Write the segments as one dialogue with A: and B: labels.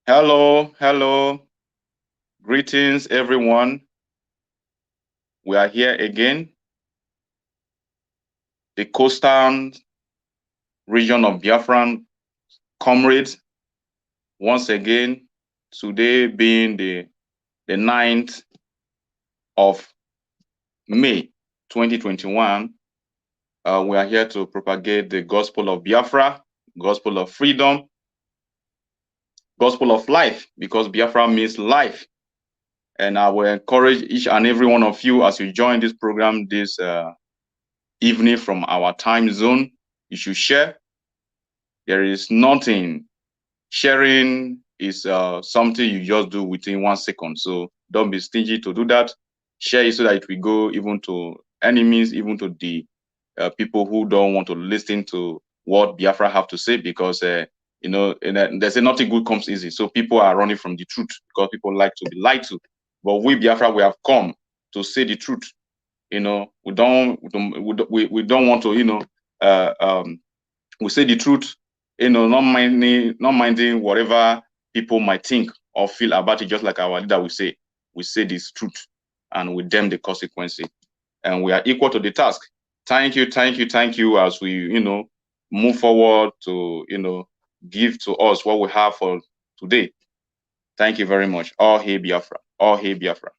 A: Hello. Greetings, everyone. We are here again. The coastal region of Biafran comrades. Once again, today being the 9th of May 2021, we are here to propagate the gospel of Biafra, gospel of freedom, gospel of life, because Biafra means life. And I will encourage each and every one of you as you join this program this evening from our time zone. You should share. There is nothing. Sharing is something you just do within 1 second. So don't be stingy to do that. Share it so that it will go even to enemies, even to the people who don't want to listen to what Biafra have to say, because they say nothing good comes easy. So people are running from the truth because people like to be lied to. But we Biafra, we have come to say the truth. We don't want to we say the truth, not minding whatever people might think or feel about it. Just like our leader will say, we say this truth and with them the consequences, and we are equal to the task. Thank you as we move forward to give to us what we have for today. Thank you very much. All hail Biafra. All hail Biafra.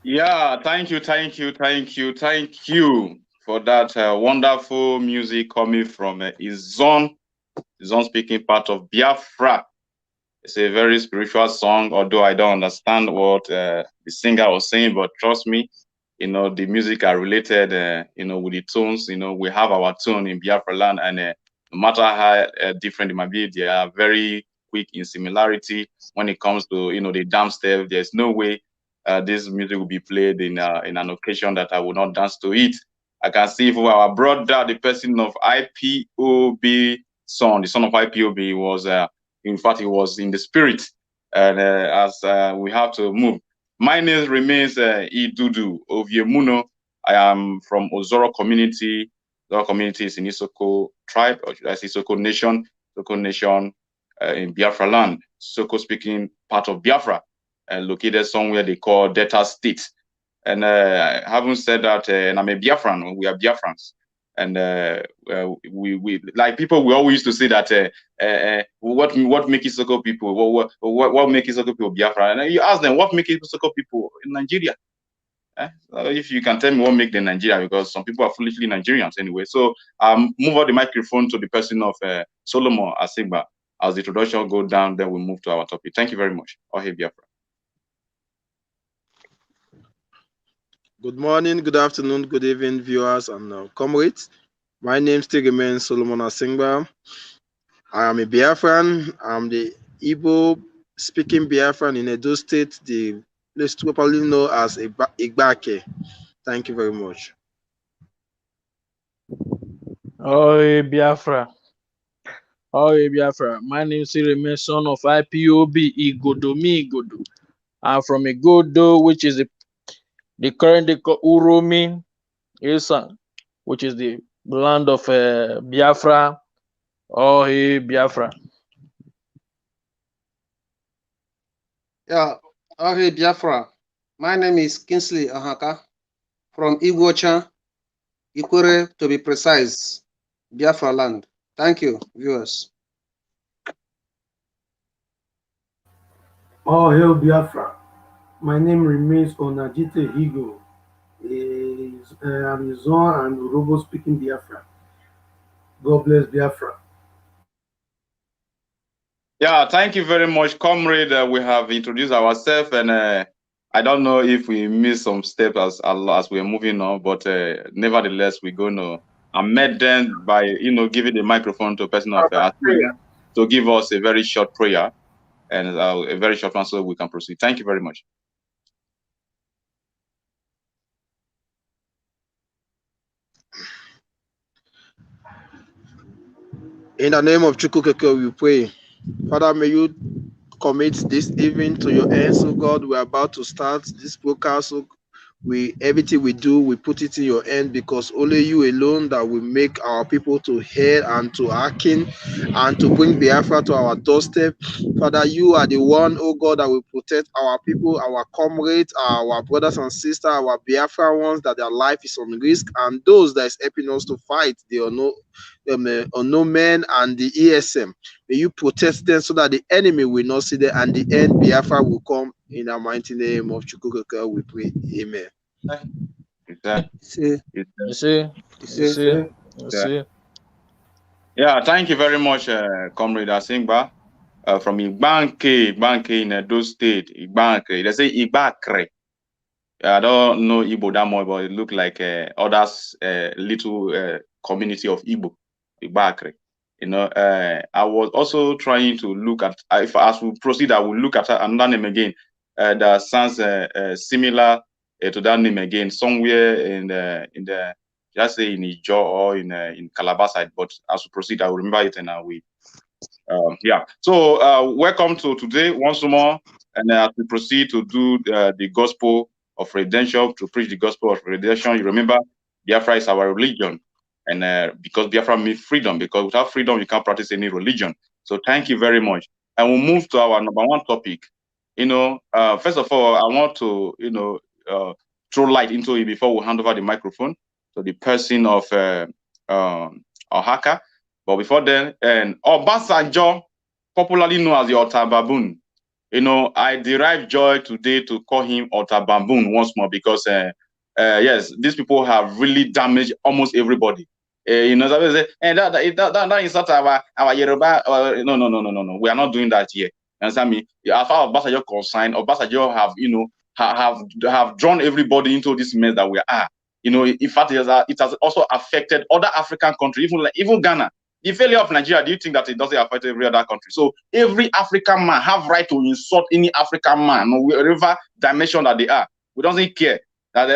A: Yeah, thank you for that wonderful music coming from Izon speaking part of Biafra. It's a very spiritual song, although I don't understand what the singer was saying, but trust me, the music are related, with the tones. We have our tone in Biafra land, and no matter how different it might be, they are very quick in similarity when it comes to, the dance step. There's no way this music will be played in an occasion that I will not dance to it. I can see for our brother, the person of IPOB son, the son of IPOB was, in fact, he was in the spirit. And as we have to move, my name remains Idudu Oviemuno. I am from Ozoro community. Ozoro community is in Isoko tribe, or should I say Isoko nation? Isoko nation in Biafra land. Isoko speaking part of Biafra, located somewhere they call Delta State. And having said that, and I'm a Biafran, we are Biafrans. And we like people. We always used to say that what make Isoko people? What make Isoko people Biafra? And you ask them what make Isoko people in Nigeria. If you can tell me what make them Nigeria, because some people are foolishly Nigerians anyway. So move on the microphone to the person of Solomon Asimgba. As the introduction go down, then we move to our topic. Thank you very much. Ohe Biafra.
B: Good morning, good afternoon, good evening, viewers and comrades. My name still remains Solomon Asimgba. I am a Biafran. I'm the Igbo speaking Biafran in Edo State, the place properly known as Igbake. Thank you very much.
C: Oh, Biafra. Oh, Biafra. My name still remains son of IPOB Igodo. I'm from Igodo, which is the current Uromi Isan, which is the land of Biafra. Oh, Biafra.
D: Yeah, okay, Biafra. My name is KINGSLEY OHAKA from Igho, Ikwere to be precise, Biafra land. Thank you, viewers.
E: Oh, hail Biafra. My name remains Onajite Igho. I'm Izon and Urobo speaking Biafra. God bless Biafra.
A: Yeah, thank you very much, comrade. We have introduced ourselves, and I don't know if we missed some steps as we're moving on, but nevertheless, we're going to amend them by giving the microphone to a person of to give us a very short prayer and a very short one so we can proceed. Thank you very much.
B: In the name of Chukukeke, we pray. Father, may you commit this evening to your hands, oh God. We're about to start this broadcast. So everything we do, we put it in your hand, because only you alone that will make our people to hear and to hearken and to bring Biafra to our doorstep. Father, you are the one, oh God, that will protect our people, our comrades, our brothers and sisters, our Biafra ones, that their life is on risk, and those that is helping us to fight the unknown men and the ESM. May you protect them so that the enemy will not see them, and the end Biafra will come. In the mighty name of Chukukeke, we pray. Amen.
A: Yeah, thank you very much, comrade Asimgba. From Igbanke in Edo State, Igbanke. They say Igbakre. I don't know Igbo that much, but it look like others little community of Igbo, Igbakre. I was also trying to look at, as we proceed, I will look at another name again that sounds similar to that name again, somewhere in the just say in Igbo or in Calabar side. But as we proceed, I will remember it and I will. Yeah. So welcome to today once more, and as we proceed to do the gospel of redemption, to preach the gospel of redemption. You remember, Biafra is our religion, And because Biafra means freedom, because without freedom, you can't practice any religion. So thank you very much. And we'll move to our number one topic. First of all, I want to, throw light into it before we hand over the microphone to the person of OHAKA. But before then, Obasanjo, popularly known as the Ota Baboon. I derive joy today to call him Ota Baboon once more because, yes, these people have really damaged almost everybody. Somebody say, that is not our Yoruba. No. We are not doing that here. You understand me? As far as Obasanjo concerned, Obasanjo have drawn everybody into this mess that we are. In fact, it has also affected other African countries, even Ghana. The failure of Nigeria, do you think that it doesn't affect every other country? So every African man have right to insult any African man, wherever dimension that they are. We don't care that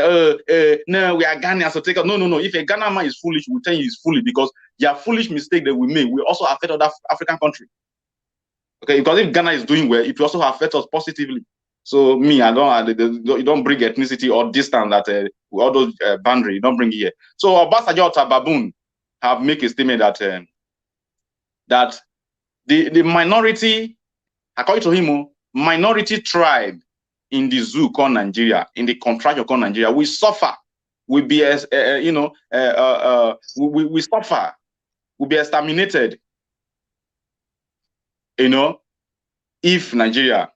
A: no, we are Ghanaians, so take us. No. If a Ghana man is foolish, we'll tell you he's foolish because their foolish mistake that we make will also affect other African countries. Okay, because if Ghana is doing well, it will also affect us positively. So me, you don't bring ethnicity or distance that all those boundaries, you don't bring it here. So Obasanjo Baboon have made a statement that the minority, according to him, minority tribe in the zoo called Nigeria, in the contraction called Nigeria, we suffer. We be we suffer. We'll be exterminated. If Nigeria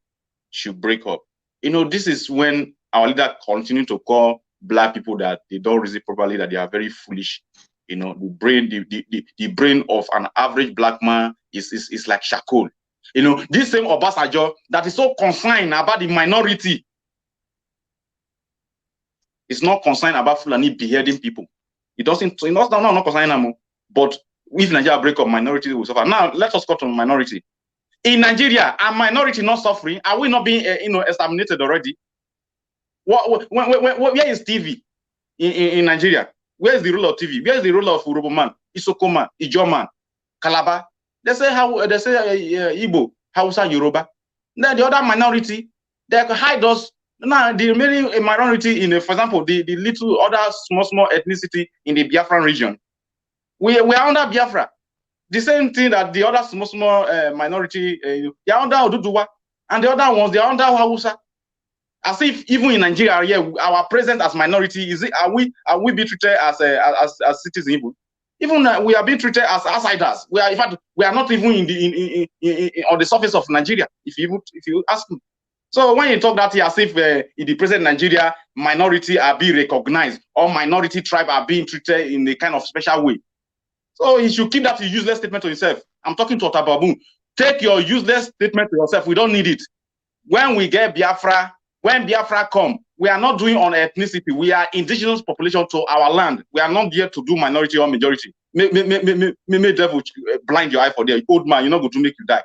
A: should break up. This is when our leader continue to call black people that they don't reason properly, that they are very foolish. The brain of an average black man is like charcoal. This same Obasanjo that is so concerned about the minority is not concerned about Fulani beheading people. It doesn't. Not concerned anymore. But if Nigeria break up, minority will suffer. Now let us go to minority. In Nigeria, are minority not suffering? Are we not being exterminated already? Where is TV in Nigeria? Where is the role of TV? Where is the role of Uroboman, Isokoma, Ijoman, Calabar? They say Igbo, Hausa, Yoruba. Then the other minority, they hide us. Now the remaining minority in, for example, the little other small ethnicity in the Biafran region, we are under Biafra. The same thing that the other small minority, they are under Oduduwa, and the other ones they are under Hausa. As if even in Nigeria, our presence as minority are we being treated as citizens? Even we are being treated as outsiders. In fact, we are not even on the surface of Nigeria. If you ask me. So when you talk that here, as if in the present Nigeria, minority are being recognized or minority tribe are being treated in a kind of special way. So you should keep that useless statement to yourself. I'm talking to Ota Baboon. Take your useless statement to yourself. We don't need it. When we get Biafra, when Biafra come, we are not doing on ethnicity. We are indigenous population to our land. We are not here to do minority or majority. May devil blind your eye for there. Old man, you're not going to make you die.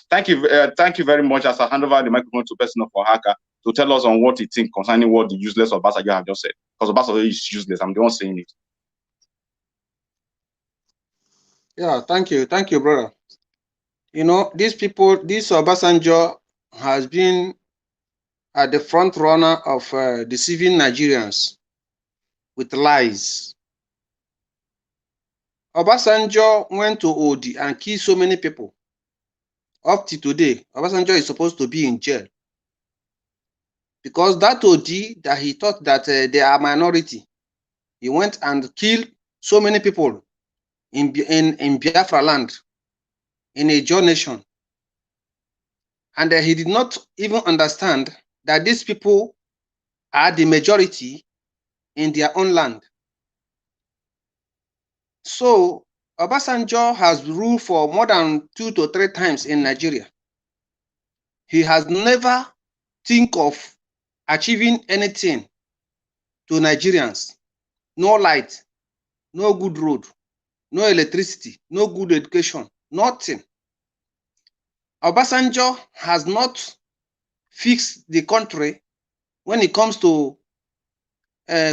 A: Thank you very much. As I hand over the microphone to person of OHAKA to tell us on what he thinks concerning what the useless Obasanjo have just said. Because Obasanjo is useless. I'm the one saying it.
D: Yeah, thank you, brother. These people, this Obasanjo has been at the front runner of deceiving Nigerians with lies. Obasanjo went to OD and killed so many people. Up to today, Obasanjo is supposed to be in jail because that OD that he thought that they are minority, he went and killed so many people in Biafra land, in a Ijaw nation, and he did not even understand that these people are the majority in their own land. So Obasanjo has ruled for more than 2 to 3 times in Nigeria. He has never think of achieving anything to Nigerians. No light, no good road, no electricity, no good education, nothing. Obasanjo has not fixed the country when it comes to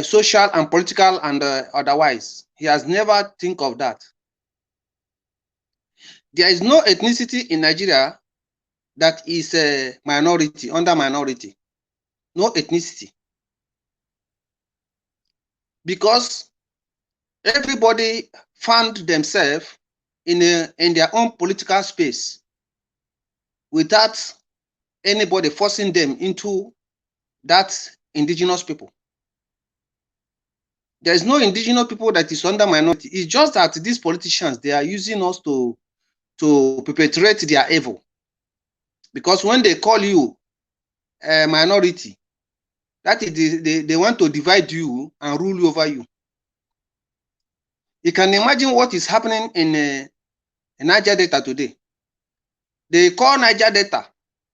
D: social and political and otherwise. He has never think of that. There is no ethnicity in Nigeria that is a minority, under minority. No ethnicity. Because everybody found themselves in their own political space without anybody forcing them into that indigenous people. There's no indigenous people that is under minority. It's just that these politicians, they are using us to perpetrate their evil. Because when they call you a minority, that is they want to divide you and rule over you. You can imagine what is happening in Niger Delta today. They call Niger Delta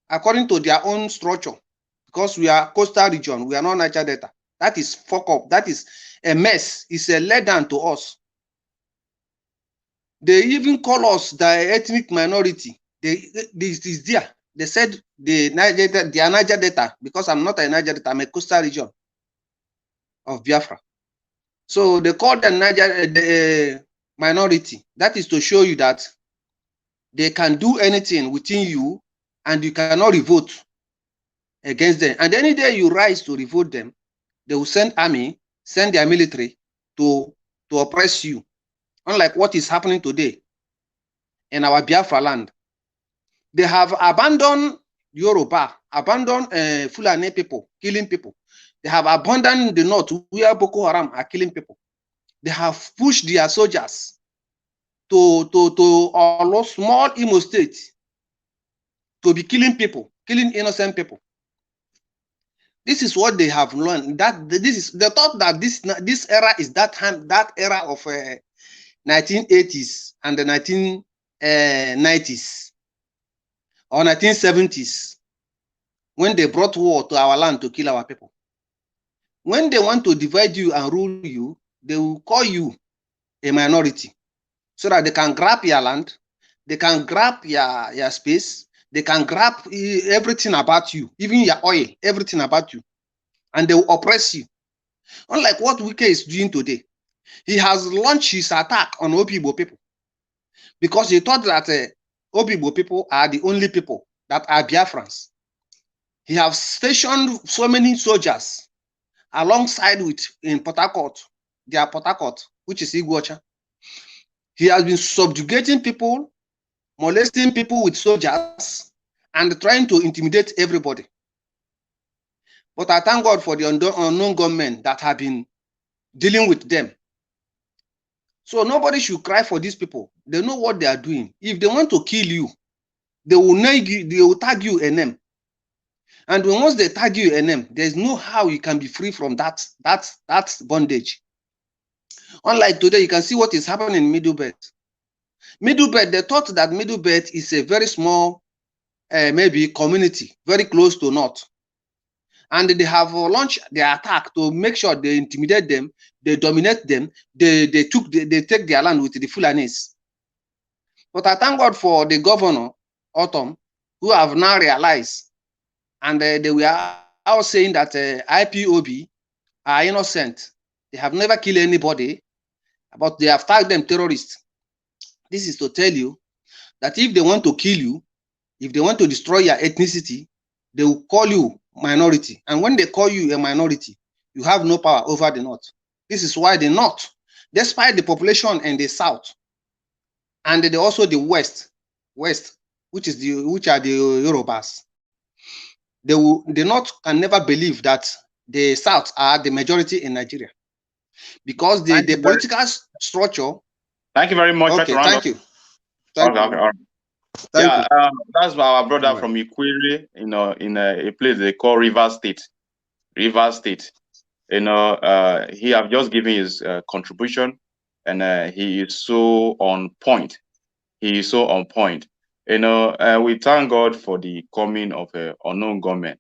D: according to their own structure, because we are coastal region, we are not Niger Delta. That is fuck up. That is a mess. It's a letdown to us. They even call us the ethnic minority. This is there. They said they are Niger Delta, because I'm not a Niger Delta, I'm a coastal region of Biafra. So they call them the minority. That is to show you that they can do anything within you and you cannot revolt against them. And any day you rise to revolt them, they will send army, send their military to oppress you. Unlike what is happening today in our Biafra land. They have abandoned Yoruba, abandoned Fulani people, killing people. They have abandoned the north where Boko Haram are killing people. They have pushed their soldiers to a small Imo state to be killing people, killing innocent people. This is what they have learned. That this is they thought that this era is that era of 1980s and the 1990s or 1970s, when they brought war to our land to kill our people. When they want to divide you and rule you, they will call you a minority so that they can grab your land, they can grab your space, they can grab everything about you, even your oil, everything about you, and they will oppress you. Unlike what Wike is doing today. He has launched his attack on Obibo people because he thought that Obibo people are the only people that are Biafrans. He has stationed so many soldiers alongside with in Port Harcourt, their Port Harcourt, which is Igho. He has been subjugating people, molesting people with soldiers, and trying to intimidate everybody. But I thank God for the unknown gunmen that have been dealing with them. So nobody should cry for these people. They know what they are doing. If they want to kill you, they will tag you a name. And once they tag you a name, there's no how you can be free from that bondage. Unlike today, you can see what is happening in Middle Belt. Middle Belt, they thought that Middle Belt is a very small, maybe community, very close to North. And they have launched their attack to make sure they intimidate them, they dominate them, they take their land with the Fulanis. But I thank God for the governor, Autumn, who have now realized, and they were out saying that IPOB are innocent. They have never killed anybody, but they have tagged them terrorists. This is to tell you that if they want to kill you, if they want to destroy your ethnicity, they will call you minority. And when they call you a minority, you have no power over the North. This is why the North, despite the population in the South, and also the West, which are the Yorubas, the North can never believe that the South are the majority in Nigeria, because the political structure.
A: Thank you very much.
D: Okay, thank you.
A: Thank you. All right.
D: Thank you.
A: That's our brother from Ikwere, in a place they call River State. River State. He have just given his contribution, and he is so on point. He is so on point. We thank God for the coming of unknown government,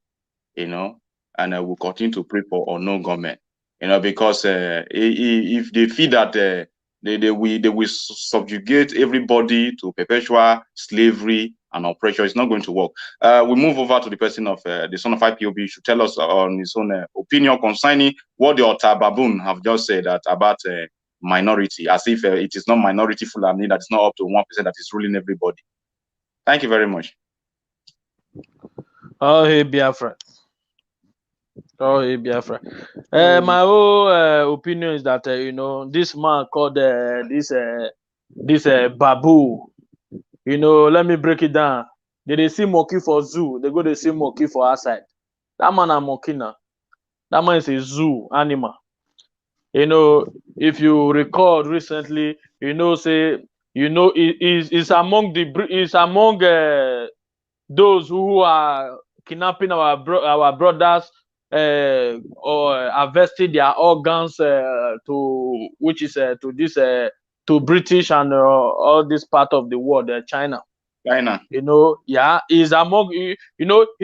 A: and we'll continue to pray for unknown government, because if they feel that they will subjugate everybody to perpetual slavery and oppression, it's not going to work. We move over to the person of the son of IPOB. He should tell us on his own opinion concerning what the Ota Baboon have just said about minority, as if it is not minority Fulani, that is not up to 1% that is ruling everybody. Thank you very much.
C: Oh, hey, Biafra. Oh, hey, Biafra. My whole opinion is that this man called this babu. Let me break it down. They see monkey for zoo. They go they see monkey for outside. That man a monkey now. That man is a zoo animal. If you recall recently, is among those who are kidnapping our brothers or harvesting their organs to this to British and all this part of the world, China.
A: China.
C: He's among he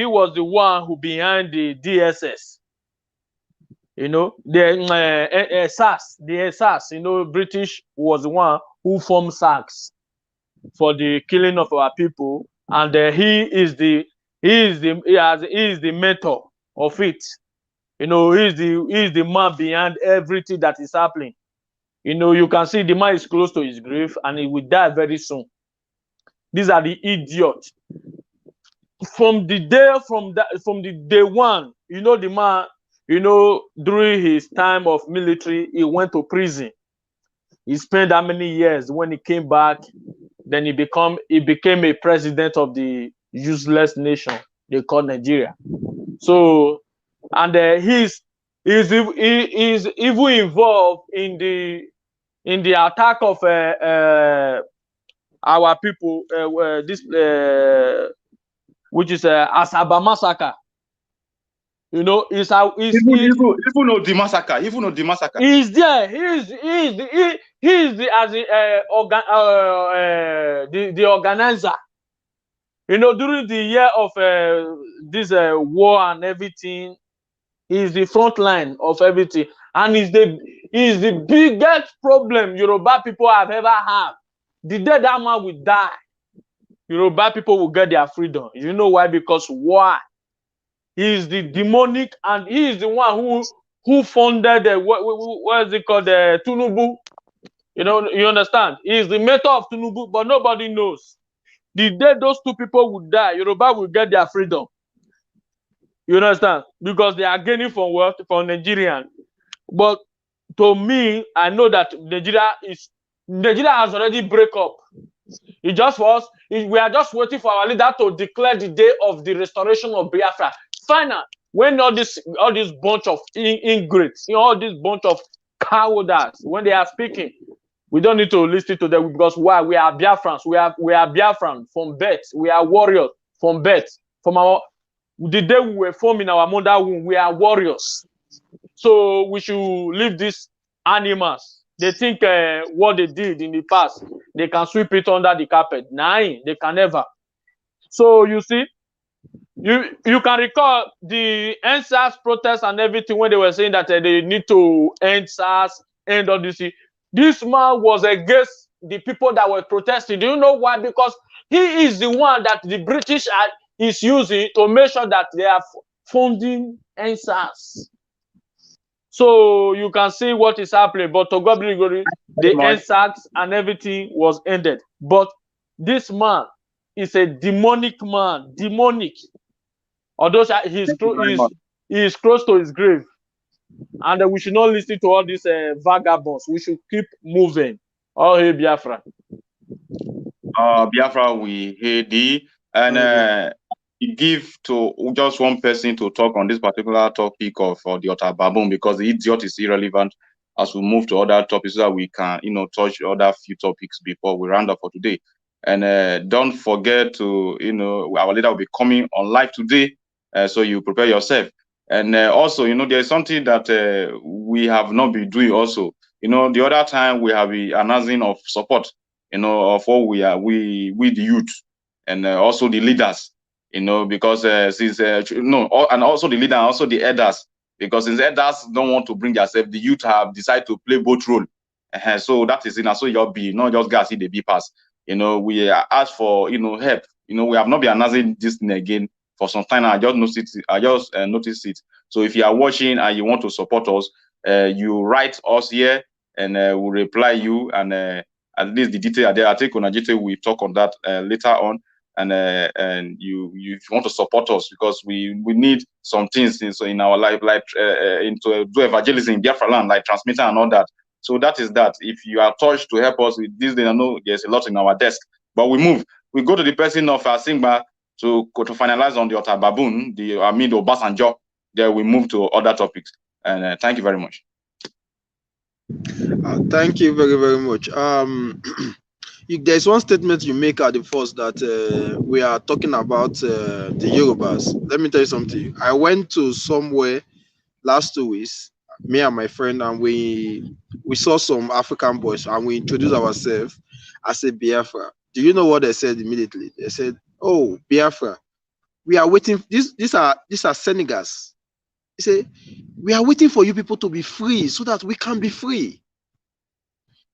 C: was the one who behind the DSS. The SARS, British was the one who formed SARS for the killing of our people, and he is the mentor of it. He is the man behind everything that is happening. You can see the man is close to his grave and he will die very soon. These are the idiots. From the day one, the man, during his time of military, he went to prison. He spent how many years? When he came back, then he became a president of the useless nation they call Nigeria. So, and he's even involved in the attack of our people, which is Asaba massacre.
A: Even know the massacre. Even know the massacre.
C: He's there. He's the organizer. During the year of this war and everything, he's the front line of everything, and he's the biggest problem Yoruba people have ever had. The day that man will die, Yoruba people will get their freedom. You know why? Because why? He is the demonic, and he is the one who funded what is it called, Tinubu. You understand? He is the mentor of Tinubu, but nobody knows. The day those two people will die, Yoruba will get their freedom. You understand? Because they are gaining from wealth from Nigerian. But to me, I know that Nigeria has already break up. It just for us. We are just waiting for our leader to declare the day of the restoration of Biafra. Final, when all this bunch of ingrates, all this bunch of cowards, when they are speaking, we don't need to listen to them, because why? We are Biafrans. We are Biafran from birth. We are warriors from birth. The day we were formed in our mother womb, we are warriors. So we should leave these animals. They think what they did in the past, they can sweep it under the carpet. Nah, they can never. So you see, you can recall the end SARS protests and everything, when they were saying that they need to end SARS, end all this. This man was against the people that were protesting. Do you know why? Because he is the one that the British is using to make sure that they are funding end SARS. So you can see what is happening. But to God be the glory, the end SARS and everything was ended. But this man is a demonic man, demonic. Although he is close to his grave, and we should not listen to all these vagabonds. We should keep moving. Oh, hey, Biafra.
A: Biafra, we hear thee, and give to just one person to talk on this particular topic of the Otababon, because the idiot is irrelevant as we move to other topics, so that we can touch other few topics before we round up for today. And don't forget to our leader will be coming on live today, so you prepare yourself. And also there's something that we have not been doing also. The other time we have been announcing of support of what we are, we the youth, and also the leaders, because since and also the leader and also the elders, because since elders don't want to bring themselves, the youth have decided to play both role. So that is so you'll be not just guys see the B pass. We ask for help. We have not been announcing this thing again for some time now. I just noticed it. So if you are watching and you want to support us, you write us here, and we'll reply you, and at least the detail are there. I think Onajite will talk on that later on. and you want to support us, because we need some things in our life, like into do evangelism in Biafra land, like transmitter and all that. So that is that. If you are touched to help us with this, then I know there's a lot in our desk. But we go to the person of Asimgba to finalize on the Ota Baboon, the Obasanjo. Then we move to other topics. And thank you very much.
B: Thank you very, very much. There's one statement you make at the first that we are talking about the Yorubas. Let me tell you something. I went to somewhere last 2 weeks, me and my friend, and we saw some African boys, and we introduced ourselves as a Biafra. Do you know what they said immediately? They said, "Oh, Biafra, we are waiting. These are Senegals." They say, "We are waiting for you people to be free so that we can be free."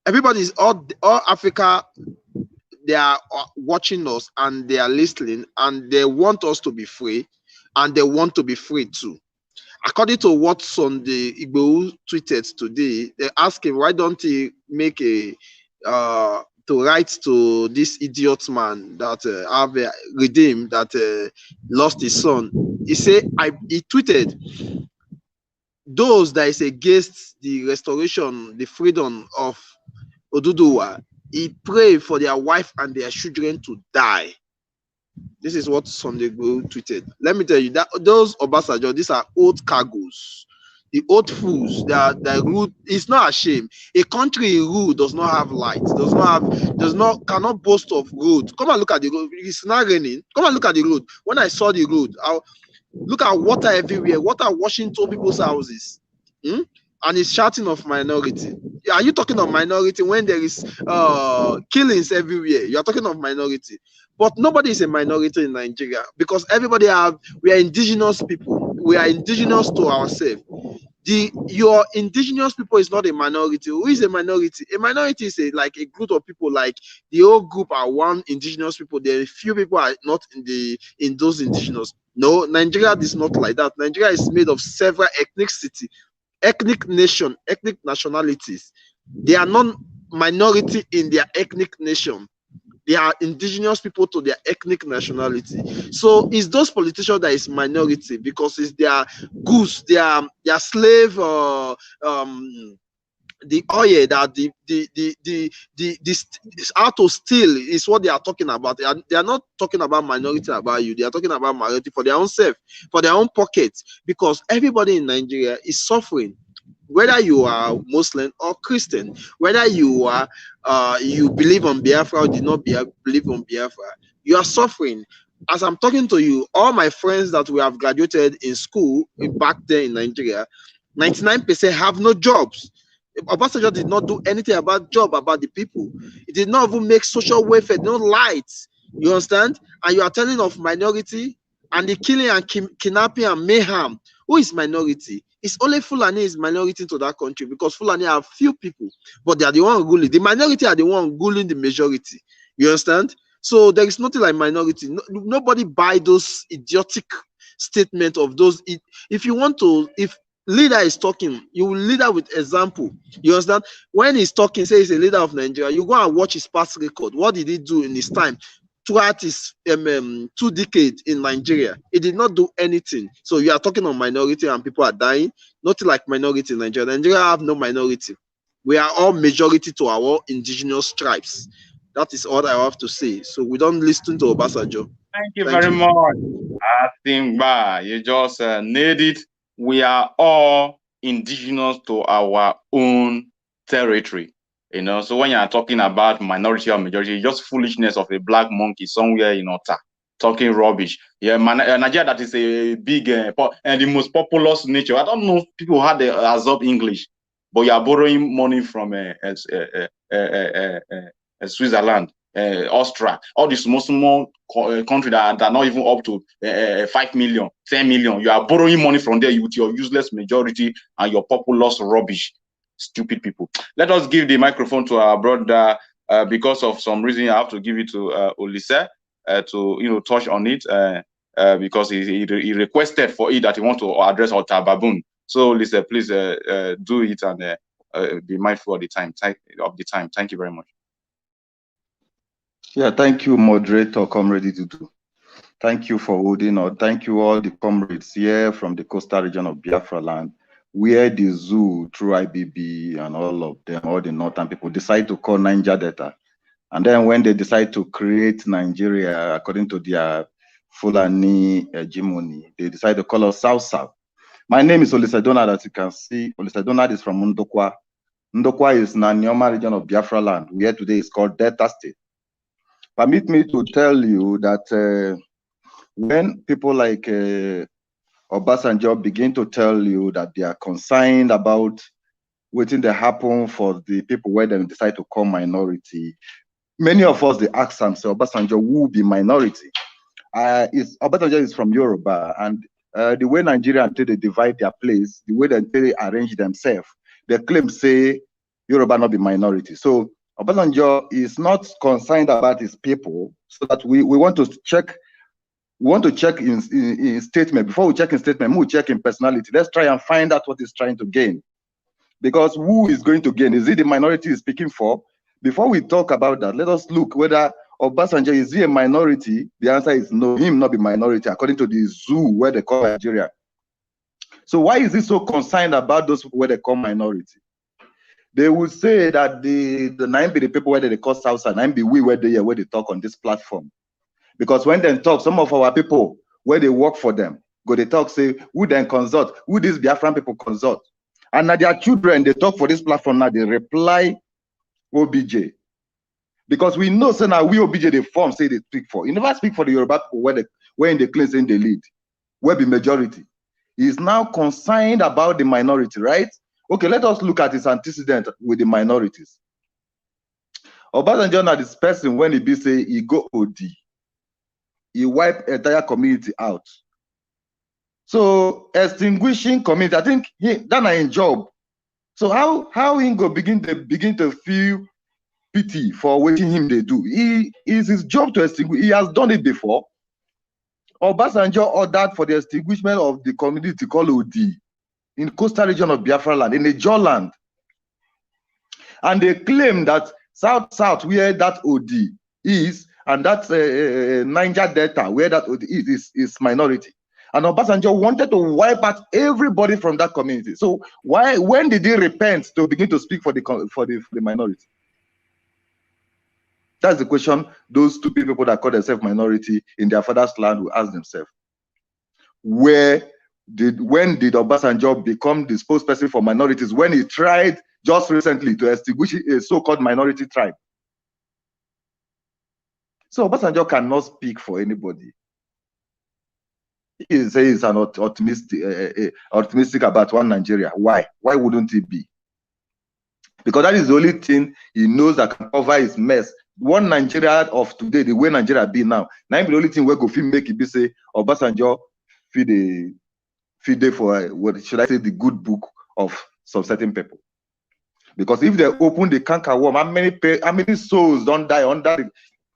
B: Everybody's all Africa, they are watching us and they are listening, and they want us to be free, and they want to be free too. According to what Sunday Igho tweeted today, they asked him, why don't he make a to write to this idiot man that have redeemed, that lost his son. He said, he tweeted, those that is against the restoration, the freedom of Oduduwa, he prayed for their wife and their children to die. This is what Sunday Igbo tweeted. Let me tell you that those Obasanjo, these are old cargoes, the old fools that rule. It's not a shame. A country in rule does not have lights, cannot boast of road. Come and look at the road. It's not raining. Come and look at the road. When I saw the road, look at water everywhere. Water washing into people's houses. And it's shouting of minority. Are you talking of minority when there is killings everywhere? You are talking of minority. But nobody is a minority in Nigeria, because we are indigenous people. We are indigenous to ourselves. Your indigenous people is not a minority. Who is a minority? A minority is like a group of people. Like the whole group are one indigenous people. There are few people are not in those indigenous. No, Nigeria is not like that. Nigeria is made of several ethnic nation, ethnic nationalities. They are not minority in their ethnic nation. They are indigenous people to their ethnic nationality. So it's those politicians that is minority, because it's their goose, their slave, the oil that the how to steal is what they are talking about. They are not talking about minority about you. They are talking about minority for their own self, for their own pockets, because everybody in Nigeria is suffering. Whether you are Muslim or Christian, whether you are you believe on Biafra or do not believe on Biafra, you are suffering. As I'm talking to you, all my friends that we have graduated in school back there in Nigeria, 99% have no jobs. Obasanjo did not do anything about the people. He did not even make social welfare, no lights. You understand? And you are telling of minority and the killing and kidnapping and mayhem. Who is minority? It's only Fulani is minority to that country, because Fulani have few people, but they are the one ruling. The minority are the one ruling the majority. You understand? So there is nothing like minority. Nobody buy those idiotic statements of those. If you want to, if leader is talking, you will lead with example. You understand? When he's talking, say he's a leader of Nigeria, you go and watch his past record. What did he do in his time? Throughout his 2 decades in Nigeria, he did not do anything. So you are talking on minority and people are dying. Nothing like minority in Nigeria. Nigeria have no minority. We are all majority to our indigenous tribes. That is all I have to say. So we don't listen to Obasanjo.
A: Thank you very much. Asimgba, you just nailed it. We are all indigenous to our own territory. So when you are talking about minority or majority, just foolishness of a black monkey somewhere in Ota talking rubbish. Yeah, Nigeria, that is a big and the most populous nature. I don't know if people had absorb English, but you are borrowing money from Switzerland, Austria, all these small country that are not even up to 5 million, 10 million. You are borrowing money from there with your useless majority and your populous rubbish. Stupid people. Let us give the microphone to our brother. Because of some reason, I have to give it to Olise to touch on it because he requested for it that he want to address Ota Baboon. So Olise, please do it and be mindful of the time. Thank you very much.
F: Yeah, thank you, moderator, Comrade Dudu. Thank you for holding on. Thank you all the comrades here from the coastal region of Biafra land, where the zoo, through IBB and all of them, all the northern people, decide to call Niger Delta. And then when they decide to create Nigeria according to their Fulani hegemony, they decide to call us South South. My name is Olusedonald, as you can see. Olusedonald is from Ndokwa. Ndokwa is Nanyoma region of Biafra land, where today is called Delta State. Permit me to tell you that when people like Obasanjo begin to tell you that they are concerned about waiting to happen for the people where they decide to call minority, many of us, they ask themselves, Obasanjo, who will be minority? Obasanjo is from Yoruba, and the way Nigeria until they divide their place, the way they arrange themselves, they claim say Yoruba not be minority. So Obasanjo is not concerned about his people, so that we want to check. We want to check in statement. Before we check in statement, we check in personality. Let's try and find out what he's trying to gain. Because who is going to gain? Is it the minority he's speaking for? Before we talk about that, let us look whether Obasanjo, is he a minority? The answer is no, him not be minority, according to the zoo where they call Nigeria. So why is he so concerned about those people where they call minority? They would say that the 9 be the people where they call South and 9 be we where they talk on this platform. Because when they talk, some of our people, where they work for them, go they talk, say, who then consult, who these Biafran people consult. And now their children, they talk for this platform now, they reply OBJ. Because we know, so now we OBJ, they form, say they speak for. You never speak for the Yoruba people where in the claims in the lead, where be majority. He is now concerned about the minority, right? Okay, let us look at his antecedent with the minorities. Obasanjo now this person, when he be say, he go OD. He wiped entire community out. So extinguishing community, I think that's a job. So how he go begin to feel pity for what him they do? He is his job to extinguish. He has done it before. Obasanjo ordered for the extinguishment of the community called OD in coastal region of Biafra land, in the Jaw land. And they claim that South where that OD is, and that's Niger Delta, where that is minority. And Obasanjo wanted to wipe out everybody from that community. So when did he repent to begin to speak for the minority? That's the question those two people that call themselves minority in their father's land will ask themselves. When did Obasanjo become the spokesperson for minorities, when he tried just recently to extinguish a so-called minority tribe? So Obasanjo cannot speak for anybody. He says he's an optimistic about one Nigeria. Why? Why wouldn't he be? Because that is the only thing he knows that can cover his mess. One Nigeria of today, the way Nigeria be now, the only thing we go feel make it be say Obasanjo feed for what should I say, the good book of some certain people. Because if they open the canker worm, how many souls don't die under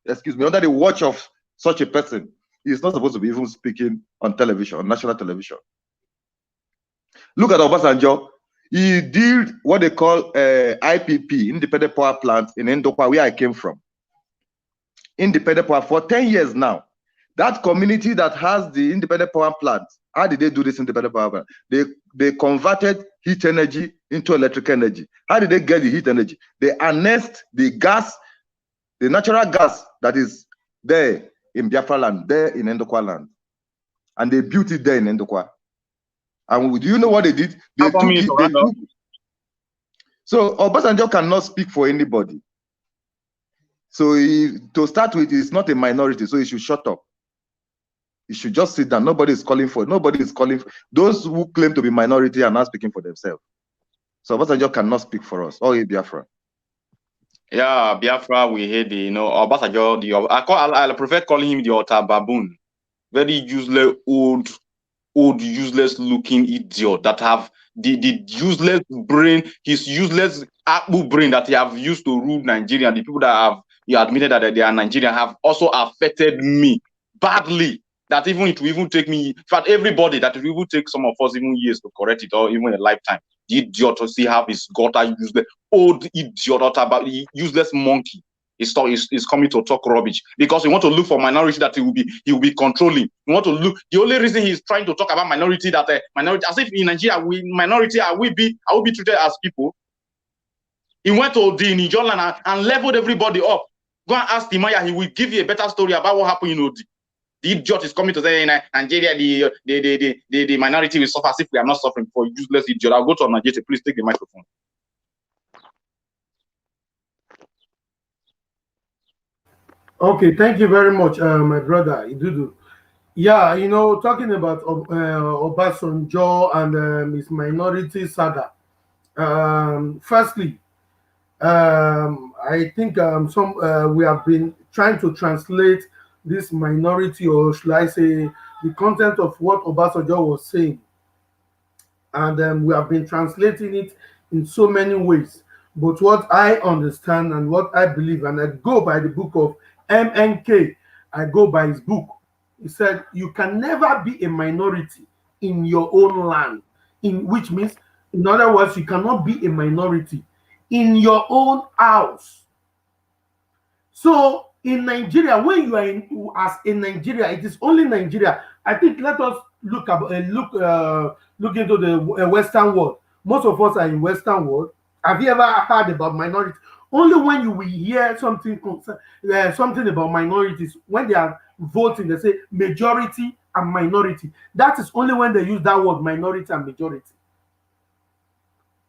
F: the watch of such a person? He's not supposed to be even speaking on television, on national television. Look at Obasanjo. He did what they call IPP, Independent Power Plant in Ndokwa, where I came from. Independent power for 10 years now. That community that has the independent power plant, how did they do this independent power plant? They converted heat energy into electric energy. How did they get the heat energy? They annexed the gas, the natural gas that is there in Biafra land, there in Ndokwa land. And they built it there in Ndokwa. And do you know what they did? They took it. So Obasanjo cannot speak for anybody. So to start with, he's not a minority, so he should shut up. He should just sit down. Nobody is calling for those who claim to be minority are not speaking for themselves. So Obasanjo cannot speak for us. Oh, Biafra.
A: Yeah, Biafra, we hate Obasanjo. I prefer calling him the utter baboon. Very useless, old, useless looking idiot that have the useless brain, his useless Apple brain that he have used to rule Nigeria. The people that he admitted that they are Nigerian have also affected me badly. That even it will even take me, in fact, everybody, that it will even take some of us even years to correct it, or even a lifetime. The idiot to see how his gutter useless, old idiot, about useless monkey. He's coming to talk rubbish because he want to look for minority that he will be controlling. He want to look. The only reason he's trying to talk about minority that minority, as if in Nigeria minority I will be treated as people. He went to the Niger land and leveled everybody up. Go and ask Timaya, he will give you a better story about what happened in Odi. The idiot is coming to say in Nigeria the minority will suffer as if we are not suffering for useless idiot. I'll go to Onajite. Please take the microphone.
E: Okay, thank you very much, my brother Idudu. Yeah, you know, talking about Obasanjo and his minority saga. Firstly, I think we have been trying to translate this minority, or should I say, the content of what Obasanjo was saying, and we have been translating it in so many ways. But what I understand and what I believe, and I go by the book of MNK, I go by his book. He said, you can never be a minority in your own land, which means, in other words, you cannot be a minority in your own house. So in Nigeria, when you are in Nigeria, it is only Nigeria. I think let us look into the Western world. Most of us are in Western world. Have you ever heard about minorities? Only when you will hear something about minorities, when they are voting, they say majority and minority. That is only when they use that word, minority and majority.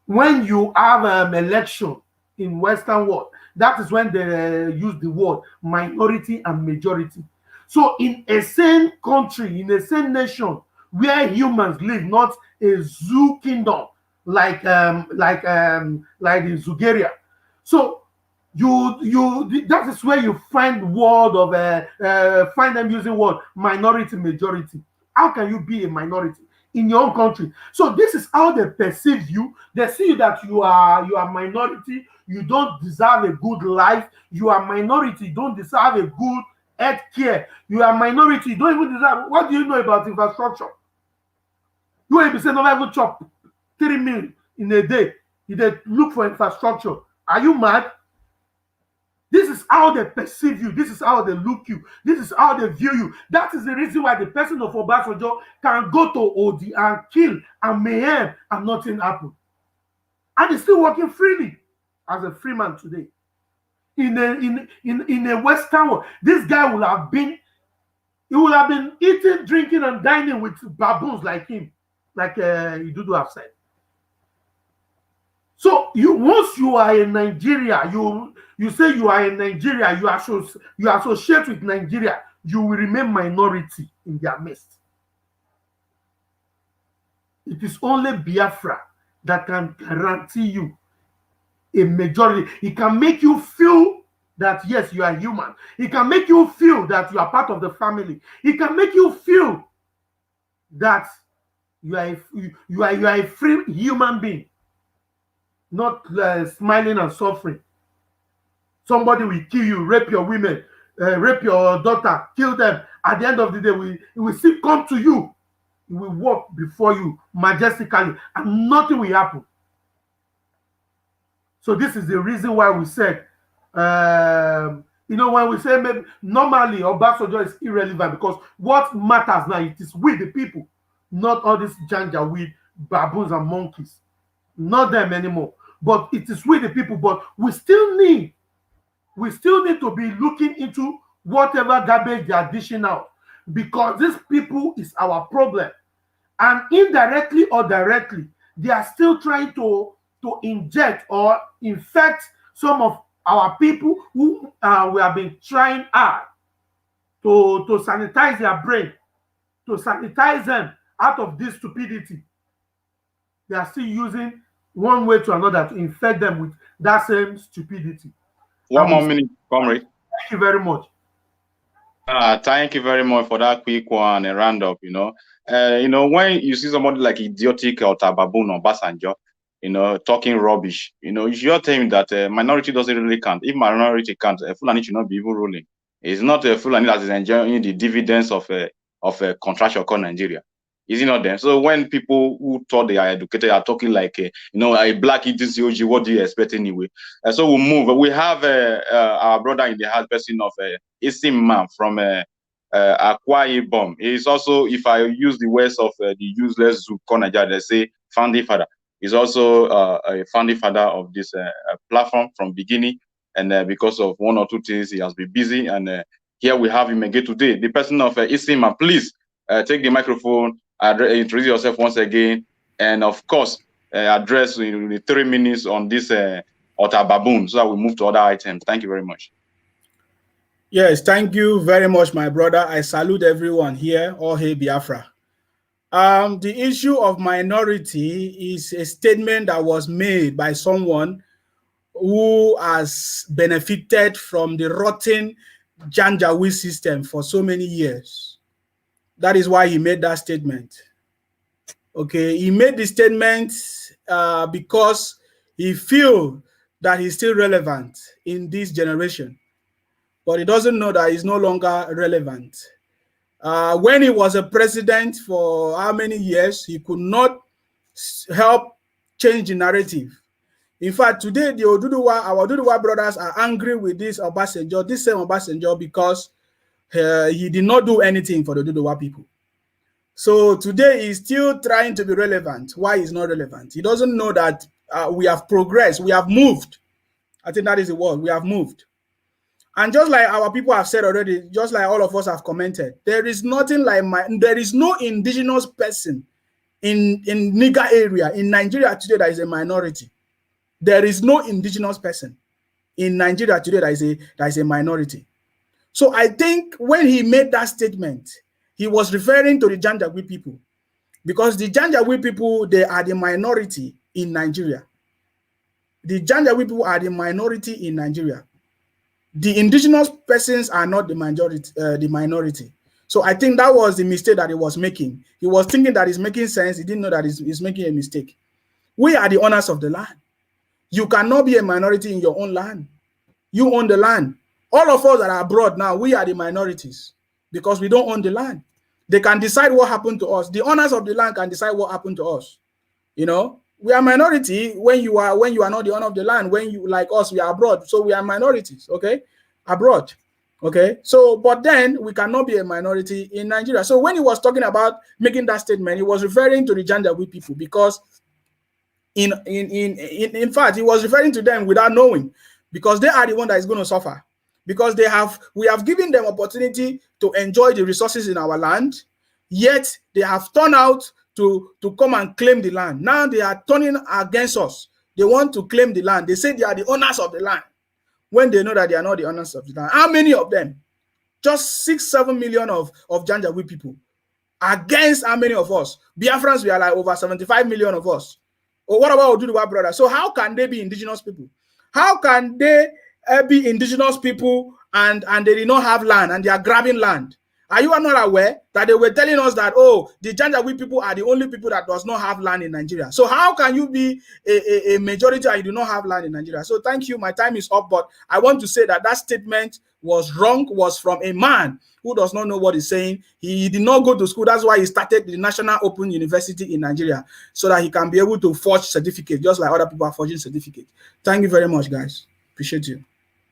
E: When you have an election in Western world, that is when they use the word minority and majority. So in a same country, in a same nation where humans live, not a zoo kingdom like in Zugeria. So that is where you find word of find them using word minority, majority. How can you be a minority in your own country? So this is how they perceive you. They see that you are minority, you don't deserve a good life, you are minority, you don't deserve a good health care, you are minority, you don't even deserve. What do you know about infrastructure? You will be saying, no, even chop 3 meals in a day. You look for infrastructure. Are you mad? This is how they perceive you. This is how they look you. This is how they view you. That is the reason why the person of Obasanjo can go to Odi and kill and mayhem and nothing happen. And he's still working freely as a free man today. In a Western world, this guy will have been eating, drinking, and dining with baboons like him, like Idudu have said. So once you are in Nigeria, you say you are in Nigeria, you associate with Nigeria, you will remain minority in their midst. It is only Biafra that can guarantee you a majority. It can make you feel that yes, you are human. It can make you feel that you are part of the family. It can make you feel that you are a free human being, not smiling and suffering. Somebody will kill you, rape your women, rape your daughter, kill them. At the end of the day, it will still come to you. It will walk before you majestically, and nothing will happen. So this is the reason why we said, when we say maybe normally Obasanjo is irrelevant, because what matters now, it is we the people, not all this janja with baboons and monkeys. Not them anymore. But it is with the people. But we still need to be looking into whatever garbage they are dishing out, because these people is our problem. And indirectly or directly, they are still trying to inject or infect some of our people who we have been trying hard to sanitize their brain, to sanitize them out of this stupidity. They are still using one way to another to infect them with that same stupidity.
A: One more minute, comrade.
E: Thank you very much.
A: Thank you very much for that quick one, a roundup. When you see somebody like idiotic or baboon or Obasanjo, talking rubbish, you should tell him that minority doesn't really count. If minority counts, Fulani should not be even ruling. It's not a Fulani that is enjoying the dividends of a contractual called Nigeria. Is it not them? So when people who thought they are educated are talking like, a black ETCOG, what do you expect anyway? So we'll move. We have our brother in the house, person of Nsima from Akwa Ibom. He's also, if I use the words of the useless Zouk Onajite, they say founding father. He's also a founding father of this platform from beginning. And because of one or two things, he has been busy. And here we have him again today. The person of Nsima, please take the microphone, introduce yourself once again, and of course, address in the 3 minutes on this Ota Baboon, so that we move to other items. Thank you very much.
G: Yes, thank you very much, my brother. I salute everyone here. All hail Biafra. The issue of minority is a statement that was made by someone who has benefited from the rotten Janjaweed system for so many years. That is why he made that statement. Okay, he made the statement because he feels that he's still relevant in this generation, but he doesn't know that he's no longer relevant. When he was a president for how many years, he could not help change the narrative. In fact, today the our Oduduwa brothers are angry with this Obasanjo, this same Obasanjo, because he did not do anything for the Oduduwa people. So today he's still trying to be relevant. Why he's not relevant? He doesn't know that we have progressed, we have moved. I think that is the word, we have moved. And just like our people have said already, just like all of us have commented, there is nothing like there is no indigenous person in Niger area in Nigeria today that is a minority. There is no indigenous person in Nigeria today that is a minority. So I think when he made that statement, he was referring to the Janjaweed people, because the Janjaweed people, they are the minority in Nigeria. The Janjaweed people are the minority in Nigeria. The indigenous persons are not the minority. So I think that was the mistake that he was making. He was thinking that it's making sense. He didn't know that he's making a mistake. We are the owners of the land. You cannot be a minority in your own land. You own the land. All of us that are abroad now, we are the minorities because we don't own the land. They can decide what happened to us. The owners of the land can decide what happened to us. You know, we are minority when you are not the owner of the land. When you, like us, we are abroad, so we are minorities. Okay, abroad. Okay, so but then we cannot be a minority in Nigeria. So when he was talking about making that statement, he was referring to the Janjaweed people, because in fact, he was referring to them without knowing, because they are the one that is going to suffer, because we have given them opportunity to enjoy the resources in our land, yet they have turned out to come and claim the land. Now they are turning against us. They want to claim the land. They say they are the owners of the land, when they know that they are not the owners of the land. How many of them? Just 6-7 million of Janjaweed people against how many of us? Biafrans, we are like over 75 million of us. Or what about Oduduwa brothers? So how can they be indigenous people? How can they be indigenous people and they did not have land and they are grabbing land? Are you not aware that they were telling us that, oh, the Janjaweed people are the only people that does not have land in Nigeria? So how can you be a majority and you do not have land in Nigeria? So thank you. My time is up, but I want to say that that statement was wrong, was from a man who does not know what he's saying. He did not go to school. That's why he started the National Open University in Nigeria, so that he can be able to forge certificates, just like other people are forging certificates. Thank you very much, guys. Appreciate you.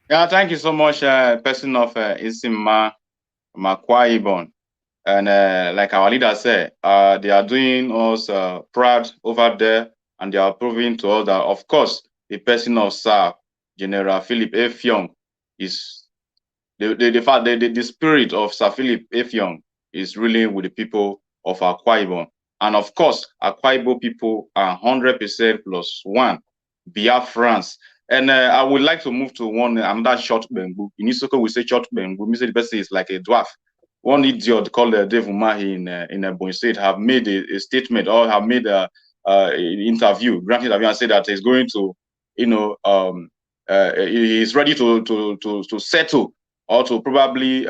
A: Yeah, thank you so much, person of Nsima Nseobong. And like our leader said, they are doing us proud over there, and they are proving to us that, of course, the person of Sir General Philip Effiong is the spirit of Sir Philip Effiong is really with the people of Akwa Ibom. And of course, Akwa Ibom people are 100% plus one Biafrans. And I would like to move to another short Bengu. In Isoko, we say short Bengu. We say the person is like a dwarf. One idiot called Dave Umahi in Ebonyi State have made a statement, or have made an interview, granted interview, and said that he's going to, he's ready to settle, or to probably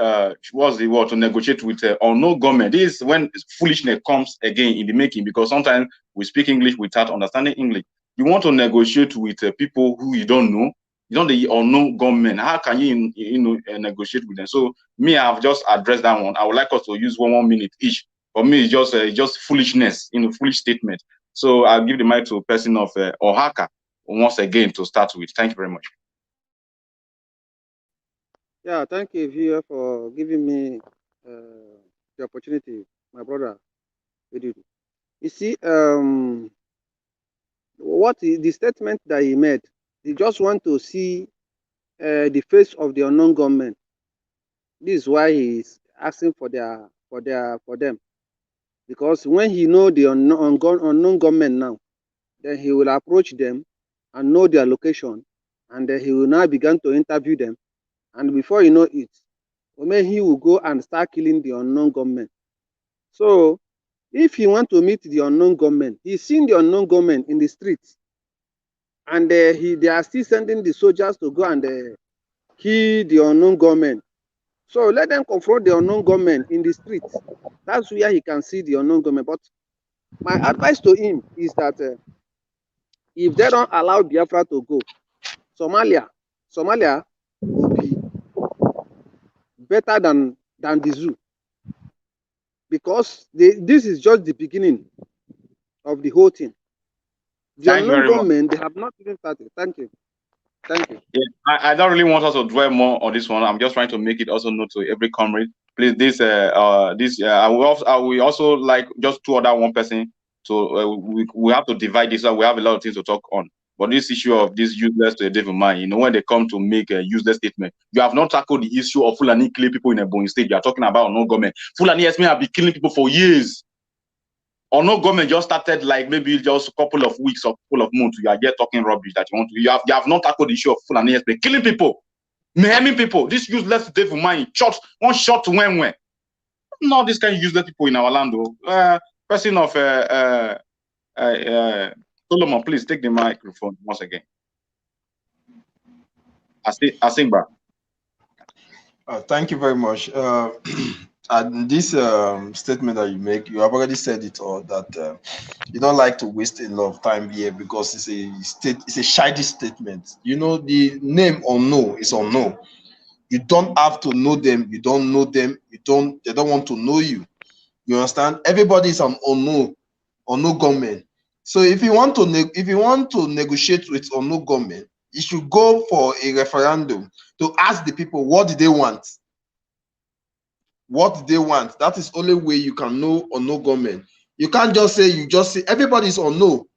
A: what's the word, to negotiate with or no government. This is when foolishness comes again in the making, because sometimes we speak English without understanding English. You want to negotiate with people who you don't know, you don't the unknown government. How can you negotiate with them? So me, I've just addressed that one. I would like us to use 1 minute each For me, it's just foolishness, foolish statement. So I'll give the mic to a person of OHAKA once again to start with. Thank you very much.
D: Yeah, thank you, viewer, for giving me the opportunity, my brother. You see, what the statement that he made, he just want to see the face of the unknown government. This is why he is asking for them, because when he know the unknown government now, then he will approach them and know their location, and then he will now begin to interview them, and before you know it, he will go and start killing the unknown government. So if he want to meet the unknown government, he's seen the unknown government in the streets, and they are still sending the soldiers to go and kill the unknown government. So let them confront the unknown government in the streets. That's where he can see the unknown government. But my advice to him is that if they don't allow Biafra to go, Somalia will be better than the zoo, because this is just the beginning of the whole thing. The unknown government, they have not even started. Thank you. Thank you.
A: Yeah, I don't really want us to dwell more on this one. I'm just trying to make it also known to every comrade. Please, I will also like just two other one person. So we have to divide this up. We have a lot of things to talk on. But this issue of this useless to a devil mind, when they come to make a useless statement, you have not tackled the issue of Fulani killing people in a Ebonyi state. You are talking about no government. Fulani have been killing people for years. Or no government just started like maybe just a couple of weeks or a couple of months. You are just talking rubbish that you want to. You have not tackled the issue of Fulani killing people, maiming people. This useless devil mind, one shot to when. Not this kind of useless people in our land. Person of Solomon, please take the microphone once again. Asimgba.
B: Thank you very much. And this statement that you make, you have already said it all, that you don't like to waste a lot of time here because it's a shady statement. The name unknown is unknown. You don't have to know them. You don't know them. They don't want to know you. You understand? Everybody is an unknown government. So if you want to negotiate with unknown government, you should go for a referendum to ask the people what do they want. What they want. That is only way you can know or no government. You can't just say everybody's or no.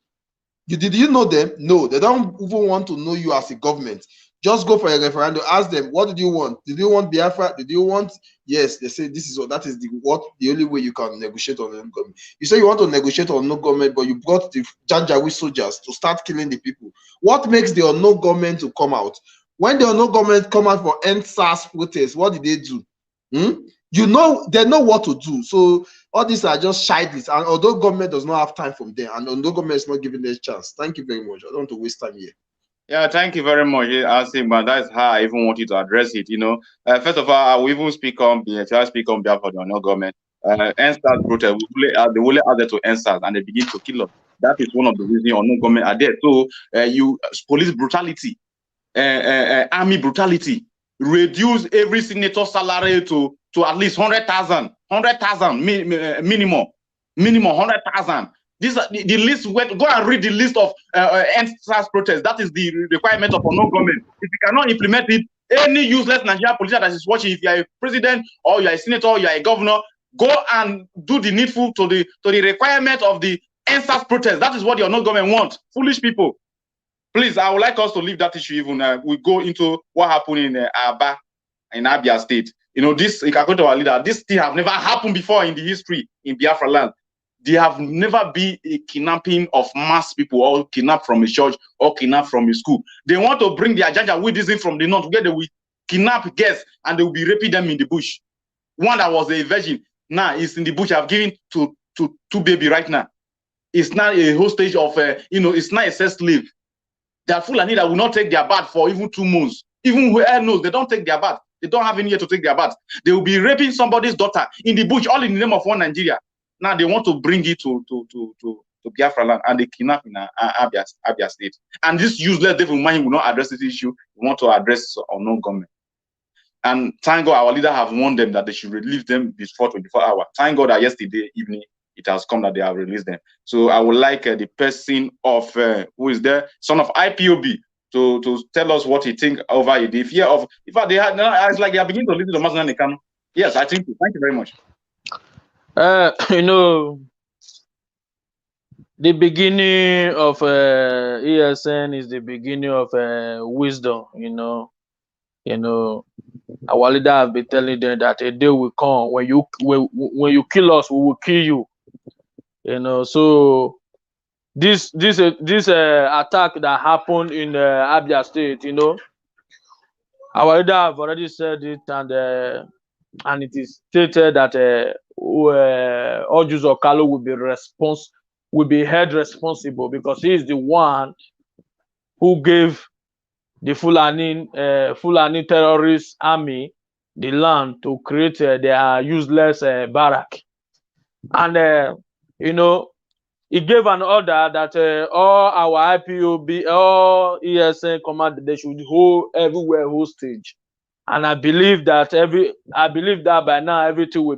B: Did you know them? No, they don't even want to know you as a government. Just go for a referendum. Ask them, what did you want? Did you want Biafra? Did you want? Yes, they say this is what that is the only way you can negotiate on no government. You say you want to negotiate on no government, but you brought the Janjaweed soldiers to start killing the people. What makes the unknown government to come out? When the unknown government come out for end SARS protest, what did they do? They know what to do. So all these are just shidies, and although government does not have time from them, and although government is not giving them a chance. Thank you very much. I don't want to waste time here.
A: Yeah, thank you very much, Asimgba. That's how I even want you to address it. First of all, I will even speak on behalf of the unknown government. NSAS protest, they will add to NSAS and they begin to kill us. That is one of the reasons unknown government are there. So police brutality, army brutality, reduce every senator's salary to at least 100,000 minimum 100,000. This the list. Go and read the list of NSAS protests. That is the requirement of unknown government. If you cannot implement it, any useless Nigerian politician that is watching, if you are a president or you are a senator, or you are a governor, go and do the needful to the requirement of the NSAS protest. That is what the unknown government wants. Foolish people. Please, I would like us to leave that issue. Even we go into what happened in Aba, in Abia State. This, according to our leader, this thing have never happened before in the history in Biafra land. There have never been a kidnapping of mass people, or kidnapped from a church, or kidnapped from a school. They want to bring their Janjaweedism from the north, where they will kidnap guests and they will be raping them in the bush. One that was a virgin now is in the bush. I've given to two baby right now. It's not a hostage of it's not a sex slave. There are Fulani that will not take their bath for even 2 months. Even whoever knows, they don't take their bath. They don't have any year to take their bath. They will be raping somebody's daughter in the bush, all in the name of one Nigeria. Now they want to bring it to Biafra land, and they kidnap in Abia State. And this useless devil mind will not address this issue. We want to address unknown government. And thank God our leader have warned them that they should release them before 24 hours. Thank God that yesterday evening it has come that they have released them. So I would like the person of who is there, son of IPOB, to tell us what he think over it. The fear of, in fact, they had, it's like they are beginning to listen to Master Nekano. Yes, I think. Thank you very much.
C: You know, the beginning of ESN is the beginning of wisdom. You know, our leader have been telling them that a day will come when you kill us, we will kill you. You know, so this attack that happened in Abia State, you know, our leader have already said it, and it is stated that all Jews of Kalo will be held responsible because he is the one who gave the Fulani terrorist army the land to create their useless barrack. And you know, he gave an order that all our IPOB, all ESN command, they should hold everywhere hostage. And I believe that by now everything will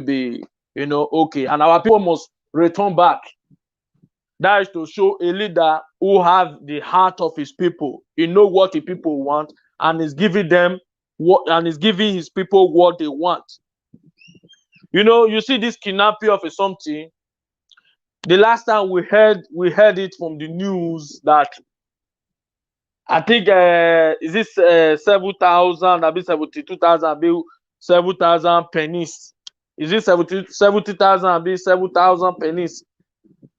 C: be, you know, okay. And our people must return back. That is to show a leader who have the heart of his people. He know what the people want and is giving them giving his people what they want. You know, you see this kidnapping of something. The last time we heard it from the news that I think is this 7,000, I be 72,000, I be 7,000 pennies. Is it 70,000, I be 7,000 pennies?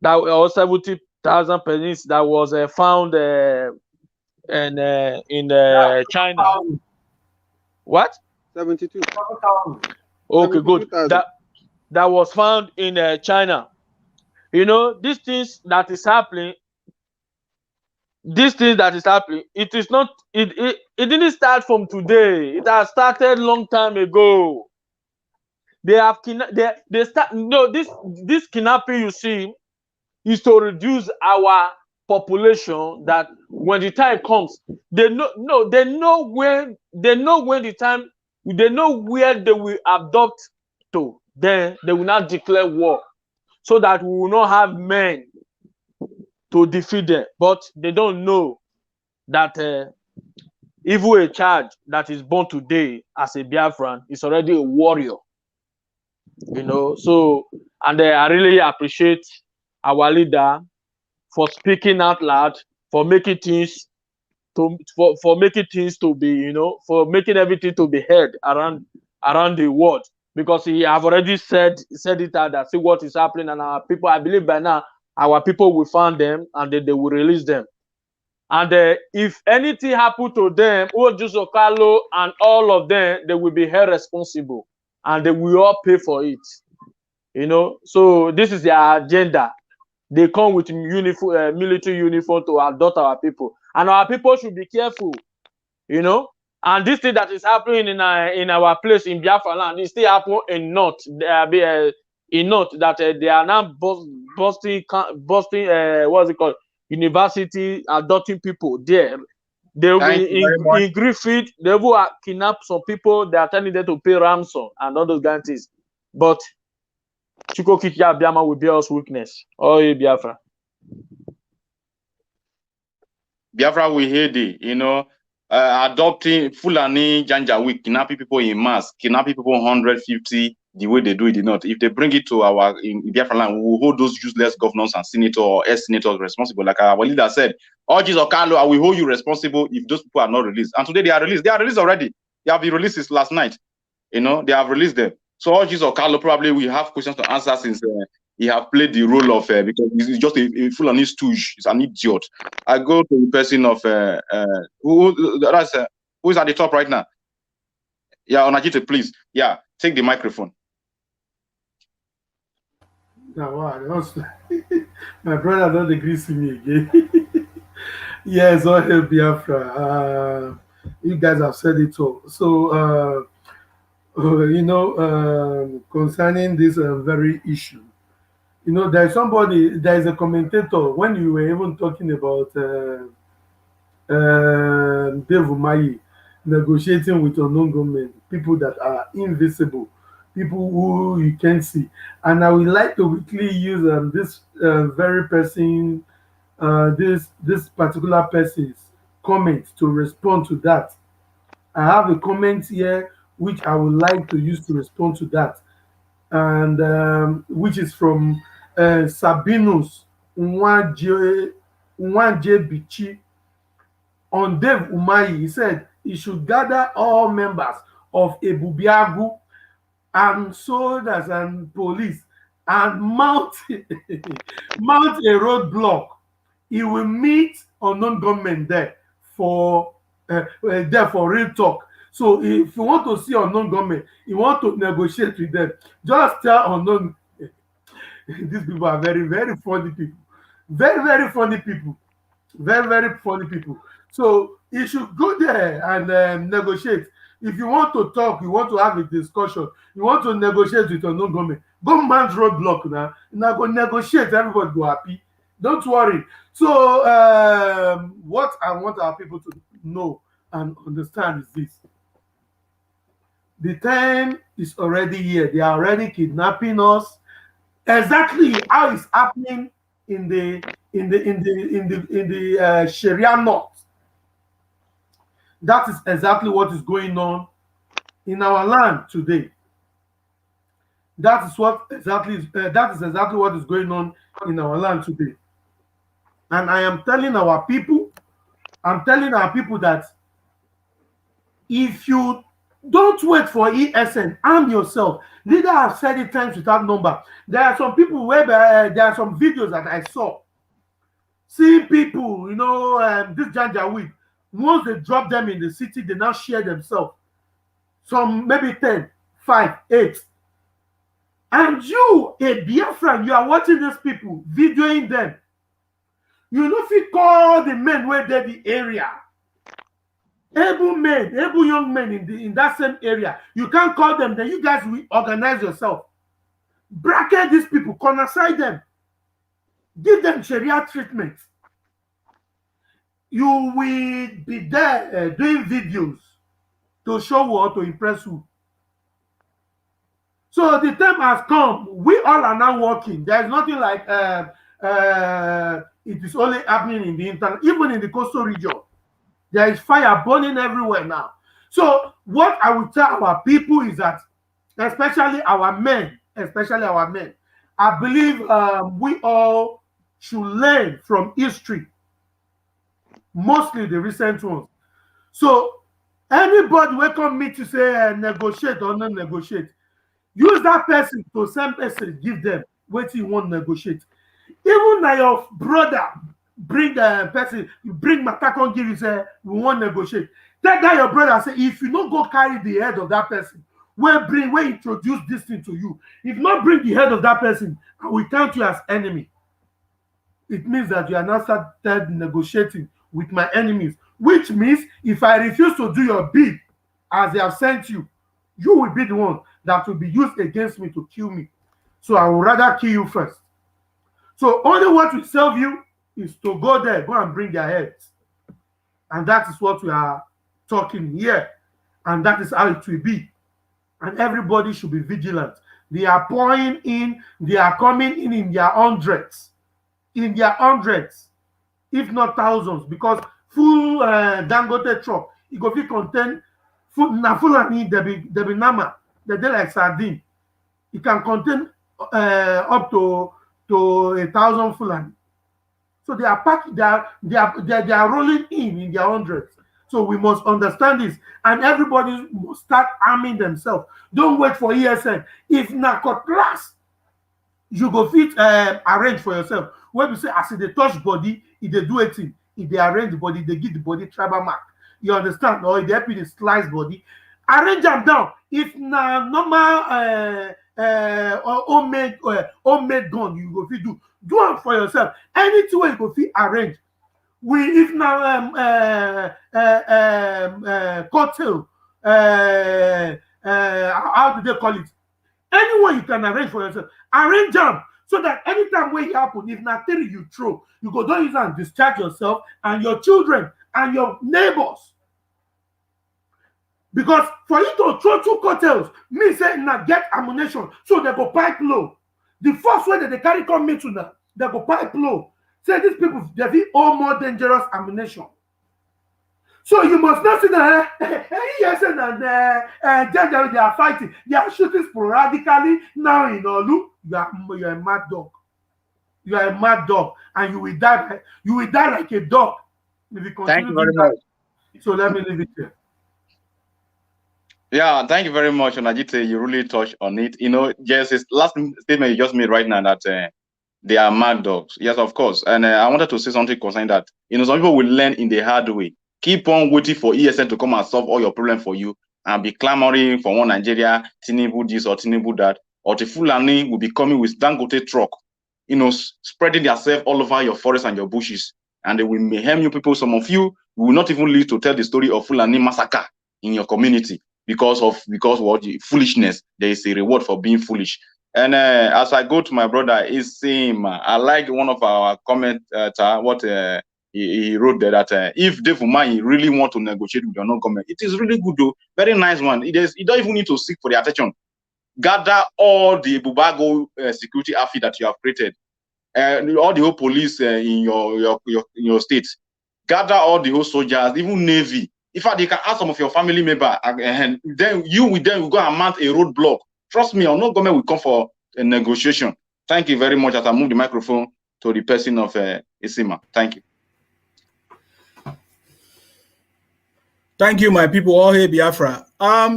C: That or 70,000 pennies that was found in China. What?
D: 72.
C: Okay, good. That was found in China. You know, these things that is happening. It is not. It didn't start from today. It has started long time ago. They have they start. No, this kidnapping you see is to reduce our population. That when the time comes, they know when the time. They know where they will adopt to. Then they will not declare war, so that we will not have men to defeat them. But they don't know that even a child that is born today as a Biafran is already a warrior. You know, so, and I really appreciate our leader for speaking out loud, for making things for making things to be, you know, for making everything to be heard around the world, because he have already said it out that see what is happening, and our people, I believe by now our people will find them and they will release them. And if anything happen to them, Ojuso Carlo and all of them, they will be held responsible and they will all pay for it. You know, so this is their agenda. They come with military uniform to adopt our people, and our people should be careful. You know, and this thing that is happening in our place in Biafra land, it still happen in North. In North that they are now busting what's it called? University adopting people there. They will be in Griffith. They will kidnap some people. They are telling them to pay ransom and all those guarantees. But Chuko Kikia Biama will bear us weakness. Oh, Biafra.
A: Biafra we hear the, you know, adopting Fulani Janjaweed, kidnapping people in mass, kidnapping people 150 the way they do it in North. If they bring it to our in Biafra land, we will hold those useless governors and senators or ex-senators responsible. Like our leader said, Orji's or Carlo, I will hold you responsible if those people are not released. And today they are released. They are released already. They have been released since last night. You know, they have released them. So Orji's or Carlo probably will have questions to answer since he have played the role of because he's just a Fulani stooge. He's an idiot. I go to the person of who is at the top right now. Yeah, Onajite, please. Yeah, take the microphone.
E: No, wow, my brother don't agree with me again. Yes, all hail Biafra. You guys have said it all. So, you know, concerning this very issue, you know, there is a commentator when you were even talking about Dave Umahi. negotiating with unknown government, people that are invisible, people who you can't see. And I would like to quickly use this very person, this particular person's comment to respond to that. I have a comment here which I would like to use to respond to that, and which is from Sabinus Nwaje Bichi on Dave Umahi. He said he should gather all members of Ebubiagu and soldiers and police and mount mount a roadblock. He will meet unknown government there for real talk. So if you want to see unknown government, you want to negotiate with them, just tell unknown. These people are very, very funny people. Very, very funny people. Very, very funny people. So you should go there and negotiate. If you want to talk, you want to have a discussion, you want to negotiate with unknown government, go man's roadblock now. Now go negotiate, everybody go happy. Don't worry. So what I want our people to know and understand is this. The time is already here. They are already kidnapping us. Exactly how it's happening in the Sharia north. That is exactly what is going on in our land today. That is exactly what is going on in our land today. And I am telling our people, that if you don't wait for ESN, arm yourself. Leader have said it times without number. There are some people where there are some videos that I saw. Seeing people, this Janjaweed, once they drop them in the city, they now share themselves. Some maybe 10, 5, 8. And you, a Biafran, you are watching these people, videoing them. You know if you call the men where they're the area. Able men, able young men in that same area. You can't call them, then you guys will organize yourself. Bracket these people, cornerside them. Give them Sharia treatment. You will be there doing videos to show what, to impress who. So the time has come. We all are now working. There is nothing like it is only happening in the internet, even in the coastal region. There is fire burning everywhere now. So what I will tell our people is that, especially our men, I believe we all should learn from history, mostly the recent ones. So anybody welcome me to say negotiate or not negotiate, use that person to send message, give them what you want to negotiate. Even now your brother bring the person, you bring Matakon, give you say we want to negotiate. Tell that your brother say if you don't go carry the head of that person, where introduce this thing to you. If not bring the head of that person, I will count you as enemy. It means that you are now started negotiating with my enemies, which means if I refuse to do your bid as they have sent you, you will be the one that will be used against me to kill me. So I would rather kill you first. So only what will serve you is to go there, go and bring their heads. And that is what we are talking here. And that is how it will be. And everybody should be vigilant. They are pouring in, they are coming in their hundreds. In their hundreds, if not thousands, because full Dangote truck, it go fit contain full and there be nama, they like sardine. It can contain up to 1,000 Fulani. So they are packing, they are rolling in their hundreds. So we must understand this, and everybody must start arming themselves. Don't wait for ESN. If narco class, you go fit arrange for yourself. When you say as they touch body, if they do it, if they arrange the body, they give the body tribal mark. You understand? Or if they help you to slice body, arrange them down. If na normal homemade gun, you go fit do it for yourself. Anything way you go fit arrange. If now cocktail, how do they call it? Anyone you can arrange for yourself, arrange them so that anytime when it happen, if not three you throw, you go don't use and discharge yourself and your children and your neighbors. Because for you to throw 2 cartels, me say now get ammunition, so they go pipe low. The first way that they carry come me to now, they go pipe low. Say these people, they be all more dangerous ammunition. So you must not see that yes, and they are fighting. They are shooting sporadically. Now in Olu, you're a mad dog. You are a mad dog, and you will die. You will die like a dog if you continue.
A: Thank you very much.
E: So let me leave it there.
A: Yeah, thank you very much, Onajite. You really touched on it. You know, just this last statement you just made right now that they are mad dogs. Yes, of course. And I wanted to say something concerning that. You know, some people will learn in the hard way. Keep on waiting for ESN to come and solve all your problems for you and be clamoring for one Nigeria, Tinubu this or Tinubu that, or the Fulani will be coming with Dangote truck, you know, spreading themselves all over your forests and your bushes. And they will mayhem you people. Some of you will not even live to tell the story of Fulani massacre in your community because what foolishness. There is a reward for being foolish. And as I go to my brother, Nsima, I like one of our comment what he wrote there that if Dave Umahi really want to negotiate with your non-government, it is really good though. Very nice one. You don't even need to seek for the attention. Gather all the Bubago security outfit that you have created, all the whole police in your state. Gather all the whole soldiers, even Navy. In fact, you can ask some of your family members, and then you with them will go and mount a roadblock. Trust me, our non-government will come for a negotiation. Thank you very much. As I move the microphone to the person of Nsima. Thank you.
G: Thank you, my people. All hail Biafra.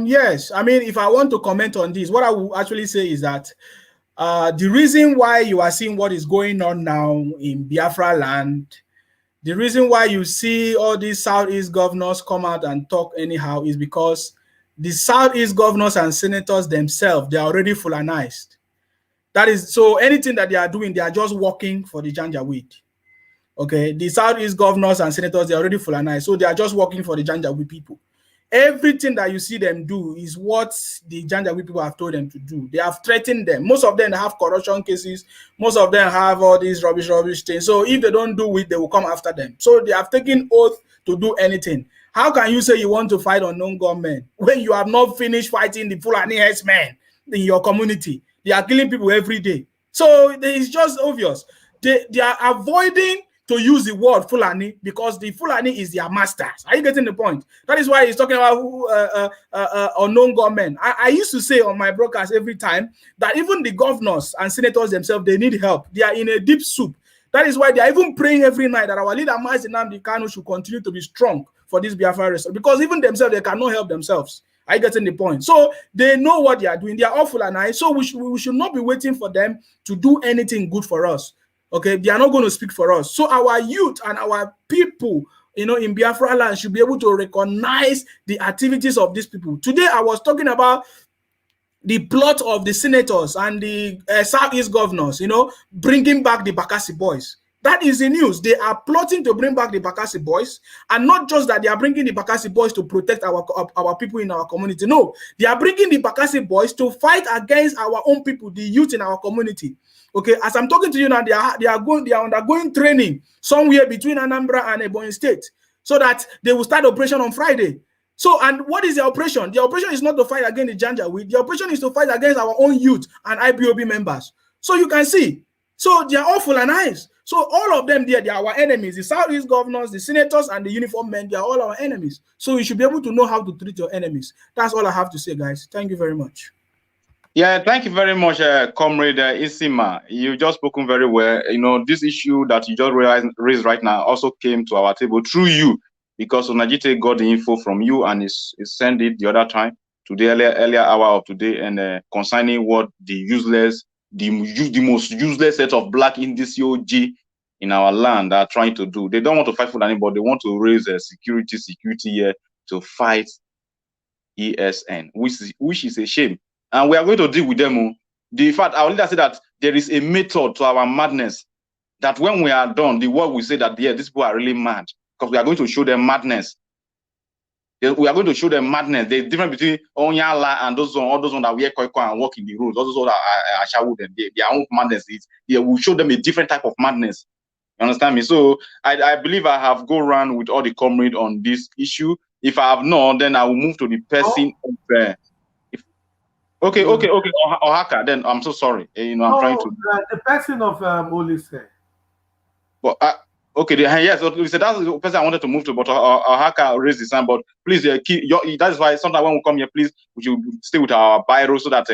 G: Yes, I mean, if I want to comment on this, what I will actually say is that the reason why you are seeing what is going on now in Biafra land, the reason why you see all these Southeast governors come out and talk anyhow is because the Southeast governors and senators themselves, they are already Fulanized. That is, so anything that they are doing, they are just working for the Janjaweed. Okay, the Southeast governors and senators, they're already Fulanized, so they are just working for the Janjaweed people. Everything that you see them do is what the Janjaweed people have told them to do. They have threatened them. Most of them have corruption cases. Most of them have all these rubbish things. So if they don't do it, they will come after them. So they have taken oath to do anything. How can you say you want to fight unknown gunmen when you have not finished fighting the Fulani herdsmen in your community? They are killing people every day. So it's just obvious. They are avoiding to use the word Fulani because the Fulani is their masters. Are you getting the point? That is why he's talking about unknown gunmen. I used to say on my broadcast every time that even the governors and senators themselves, they need help. They are in a deep soup. That is why they are even praying every night that our leader, Mazi Nnamdi Kanu, should continue to be strong for this Biafra result, because even themselves, they cannot help themselves. Are you getting the point? So they know what they are doing. They are all Fulani. So we should not be waiting for them to do anything good for us. Okay, they are not going to speak for us. So our youth and our people, you know, in Biafra land should be able to recognize the activities of these people. Today, I was talking about the plot of the senators and the Southeast governors, you know, bringing back the Bakassi boys. That is the news. They are plotting to bring back the Bakassi boys, and not just that they are bringing the Bakassi boys to protect our people in our community. No, they are bringing the Bakassi boys to fight against our own people, the youth in our community. Okay, as I'm talking to you now, they are undergoing training somewhere between Anambra and Ebonyi State, so that they will start operation on Friday. So, and what is the operation? The operation is not to fight against the Janjaweed. The operation is to fight against our own youth and IPOB members. So you can see, so they are all Fulanized. So all of them there, they are our enemies. The Southeast governors, the senators, and the uniform men, they are all our enemies. So you should be able to know how to treat your enemies. That's all I have to say, guys. Thank you very much.
A: Yeah, thank you very much, Comrade Nsima. You just spoken very well. You know, this issue that you just raised right now also came to our table through you, because Onajite got the info from you and is sent it the other time to the earlier hour of today, and concerning what the most useless set of black indicog in our land are trying to do. They don't want to fight for anybody. They want to raise security here to fight ESN, which is a shame. And we are going to deal with them. The fact, our leader said that there is a method to our madness, that when we are done, the world will say that, yeah, these people are really mad, because we are going to show them madness. We are going to show them madness. There's difference between Onyala and all those ones that wear koi and walk in the roads. All those that are showered, their own madness is, they will show them a different type of madness. You understand me? So I believe I have go around with all the comrades on this issue. If I have not, then I will move to the person of okay, OHAKA. Then I'm so sorry. You know, I'm trying to.
E: The person of Olise.
A: But okay, yes, so that's the person I wanted to move to. But OHAKA raised his hand. But please, that is why sometimes when we come here, please, we should stay with our biro so that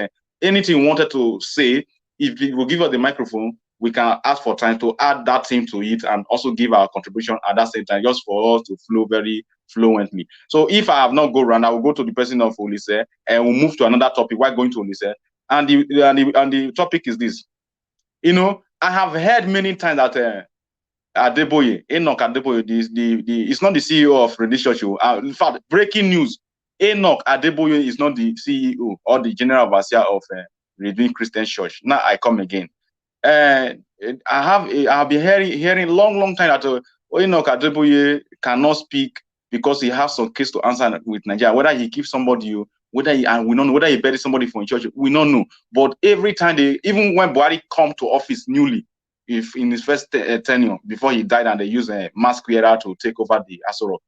A: anything you wanted to say, if you will give us the microphone, we can ask for time to add that thing to it and also give our contribution at that same time, just for us to flow very fluently. So if I have not go around, I will go to the person of Olise and we'll move to another topic while going to Olise. And the topic is this. You know, I have heard many times that Adeboye, Enoch Adeboye, it's not the CEO of Redeemed Church. In fact, breaking news: Enoch Adeboye is not the CEO or the general overseer of Redeemed Christian Church. Now I come again. I have been hearing long time that Enoch Adeboye cannot speak because he has some case to answer with Nigeria. Whether he keeps somebody, whether he, and we don't know whether he buried somebody from church, we don't know. But every time even when Buhari come to office newly, if in his first tenure before he died, and they used a mass clearer to take over the Asoro,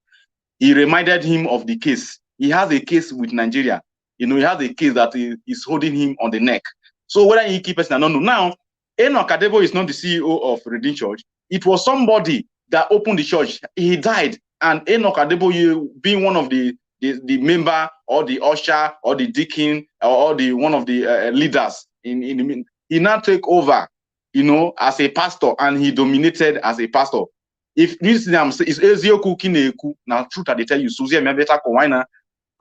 A: he reminded him of the case. He has a case with Nigeria. You know, he has a case that is holding him on the neck. So whether he keeps it, I don't know. Now, Enoch Adeboye is not the CEO of Redeemed Church. It was somebody that opened the church. He died, and Enoch Adeboye, being one of the member or the usher or the deacon or the one of the leaders he now take over, you know, as a pastor, and he dominated as a pastor. If this is Ezioku Kineku, now truth they tell you, Susie Mebeta Kowaina,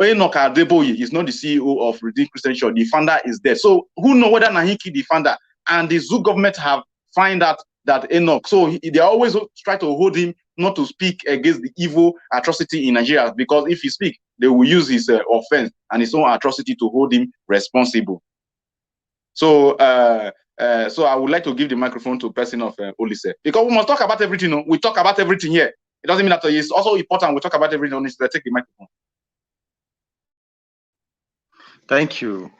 A: Enoch Adeboye is not the CEO of Redeemed Christian Church. The founder is there. So who know whether Nahiki the founder? And the Zoo government have find out that Enoch. So they always try to hold him not to speak against the evil atrocity in Nigeria, because if he speak, they will use his offense and his own atrocity to hold him responsible. So so I would like to give the microphone to person of Olise, because we must talk about everything. No? We talk about everything here. It doesn't mean that it's also important we talk about everything. Let's take the microphone.
F: Thank you,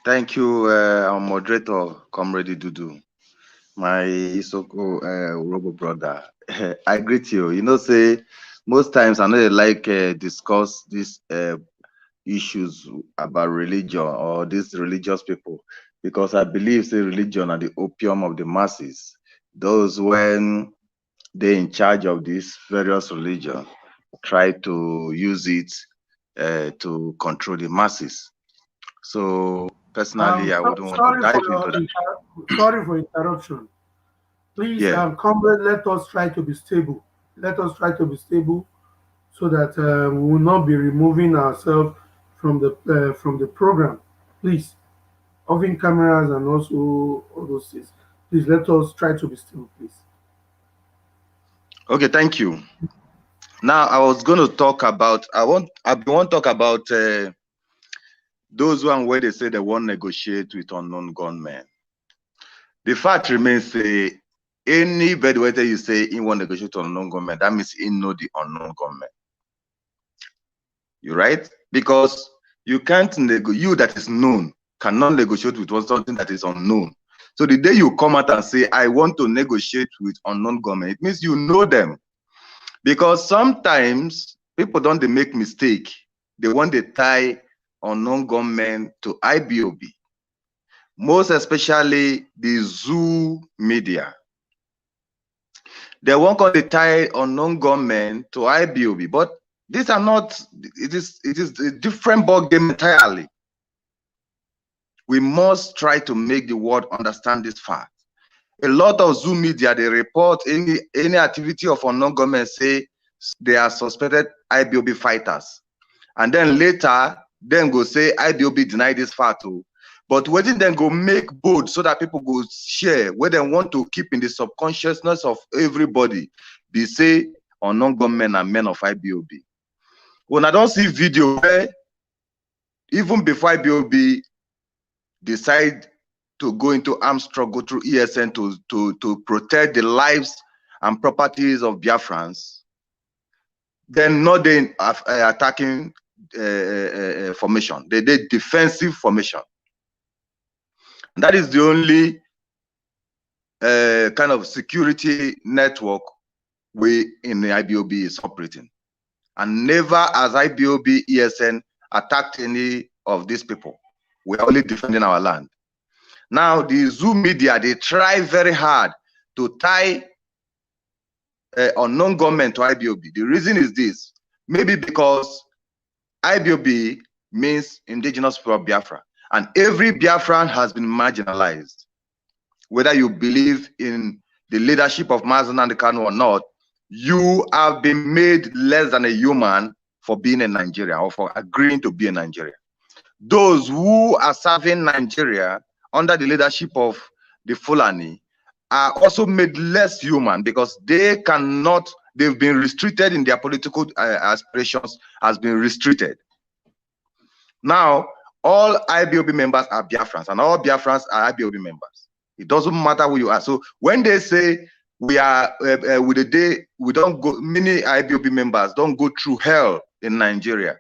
F: our moderator, Comrade Dudu, my Isoko Robo brother. I greet you. You know, say most times I know they like discuss these issues about religion or these religious people, because I believe say religion are the opium of the masses. Those when they're in charge of these various religions try to use it to control the masses. So personally, I wouldn't want to dive into that.
E: Sorry for interruption. Please, comrade, let us try to be stable. Let us try to be stable so that we will not be removing ourselves from the program. Please, offing cameras and also all those things. Please let us try to be stable, please.
F: Okay, thank you. Now I was going to talk about. I want to talk about those one where they say they won't negotiate with unknown gunmen. The fact remains, anybody whether you say he won't negotiate with unknown gunmen, that means he know the unknown gunmen. You right? Because you can't you that is known cannot negotiate with something that is unknown. So the day you come out and say, I want to negotiate with unknown gunmen, it means you know them. Because sometimes people don't make mistake. They want to tie unknown gunmen to IBOB. Most especially the Zoo media. They won't call the tie unknown gunmen to IBOB, but these are not, it is a different ball game entirely. We must try to make the world understand this fact. A lot of Zoo media, they report any activity of unknown gunmen, say they are suspected IBOB fighters. And then later, then go say IBOB deny this fact too. But waiting then go make bold so that people go share where they want to keep in the subconsciousness of everybody. They say unknown gunmen are men of IBOB. When I don't see video where even before IBOB decide to go into armed struggle through ESN to protect the lives and properties of Biafrans, then not they attacking formation. They did defensive formation. And that is the only kind of security network we in the IBOB is operating. And never has IPOB, ESN attacked any of these people. We are only defending our land. Now, the Zoo media, they try very hard to tie unknown government to IPOB. The reason is this. Maybe because IPOB means indigenous people of Biafra. And every Biafran has been marginalized. Whether you believe in the leadership of Mazi Nnamdi Kanu or not, you have been made less than a human for being in Nigeria or for agreeing to be in Nigeria. Those who are serving Nigeria under the leadership of the Fulani are also made less human because they cannot, they've been restricted in their political aspirations, has been restricted. Now, all IPOB members are Biafrans and all Biafrans are IPOB members. It doesn't matter who you are. So when they say we are with the day, we don't go, many IPOB members don't go through hell in Nigeria.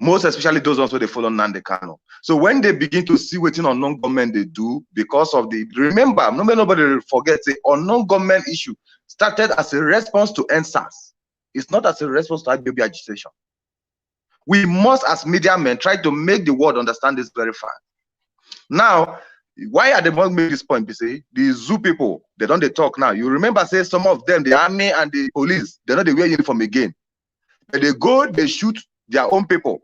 F: Most especially those ones who they follow Nnamdi Kanu. So when they begin to see what unknown government they do because of the, remember, nobody forgets the unknown government issue started as a response to NSAS. It's not as a response to IPOB agitation. We must, as media men, try to make the world understand this very fact. Now, why are they not making this point? You see, the Zoo people, they don't they talk now. You remember, say some of them, the army and the police, they don't they wear uniform again. But they go, they shoot their own people.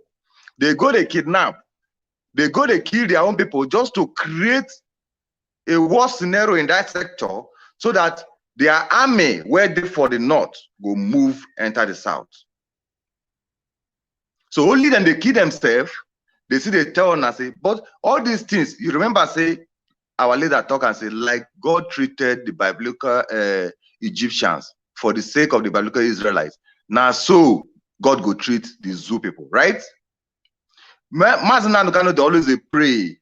F: They go, they kidnap. They go, they kill their own people just to create a worse scenario in that sector so that their army, where they for the north, will move, enter the south. So only then they kill themselves, they see they tell and say, but all these things, you remember, say, our leader talk and say, like God treated the biblical Egyptians for the sake of the biblical Israelites. Now, so God go treat the Zoo people, right? Mazi Nnamdi Kanu, they always they pray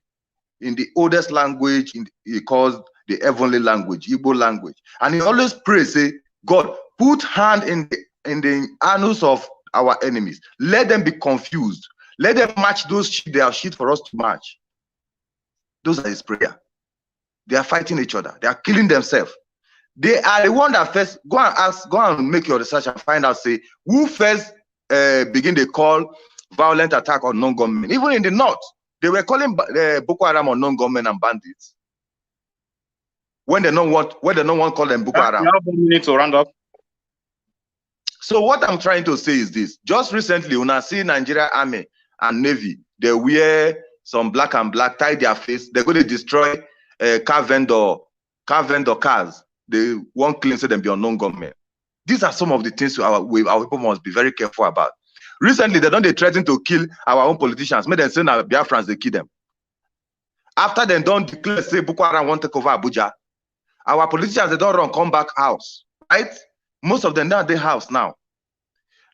F: in the oldest language, he calls the heavenly language, Igbo language. And he always prays, say, God, put hand in the annals of our enemies. Let them be confused. Let them match those shit they have shit for us to match. Those are his prayer. They are fighting each other. They are killing themselves. They are the one that first, go and ask, go and make your research and find out, say, who first begin to call violent attack on non-government. Even in the north, they were calling Boko Haram on non-government and bandits. When they don't want call them Boko Haram.
A: You have 1 minute to round up.
F: So what I'm trying to say is this. Just recently, when I see Nigeria Army and Navy, they wear some black and black, tie their face. They're going to destroy car vendor cars. They won't claim to them be unknown government. These are some of the things our people must be very careful about. Recently, they threaten to kill our own politicians. Make them say now Biafrans, they kill them. After they don't declare, say Boko Haram want to take over Abuja, our politicians, they don't run, come back house, right? Most of them now they house now.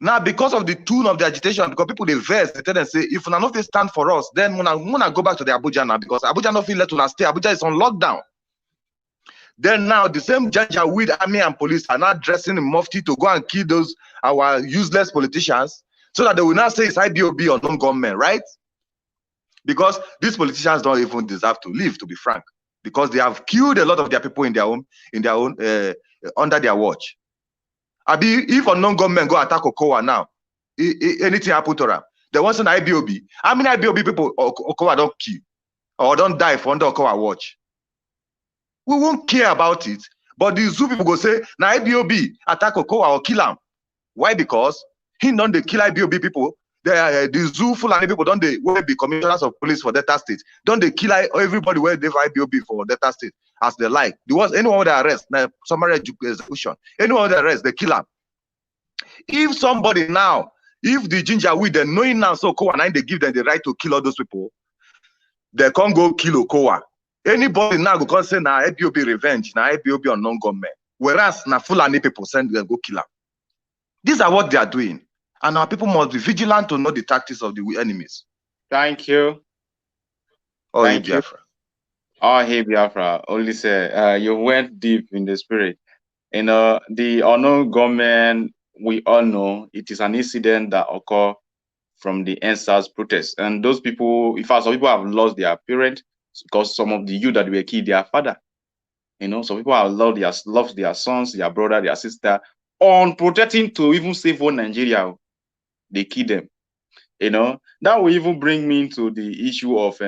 F: Now, because of the tune of the agitation, because people they verse, they tell them, say, if una no fit stand for us, then Muna go back to the Abuja now, because Abuja no fit let una stay. Abuja is on lockdown. Then now the same Janjaweed army and police are now dressing in mufti to go and kill those our useless politicians, so that they will not say it's IPOB or non-government, right? Because these politicians don't even deserve to live, to be frank, because they have killed a lot of their people in their own under their watch. If a non-government go attack Okowa now, anything happen to them, they want an IPOB. How many IPOB people Okowa don't kill or don't die for under Okowa watch? We won't care about it. But the Zoo people go say, now IPOB attack Okowa or kill him. Why? Because he don't they kill IPOB people. The Zoo Fulani people don't they will be commissioners of police for Delta State. Don't they kill everybody where they have IPOB for Delta State as they like? There was anyone with arrest, now summary execution. Anyone with arrest, they kill him. If somebody now, if the Janjaweed, they knowing now so Okowa now they give them the right to kill all those people, they can't go kill Okowa. Anybody now go come say now IPOB revenge, now IPOB on non-government. Whereas now Fulani people send them go kill them. These are what they are doing. And our people must be vigilant to know the tactics of the enemies.
A: Thank you.
F: Oh,
A: Thank
F: hey, Biafra.
A: Oh, hey, Biafra. Only say you went deep in the spirit. You know, the unknown government, we all know it is an incident that occurred from the NSAS protest. And those people, in fact, some people have lost their parent because some of the youth that were killed, their father. You know, some people have lost their sons, their brother, their sister on protecting to even save one Nigeria, they kill them. That will even bring me into the issue of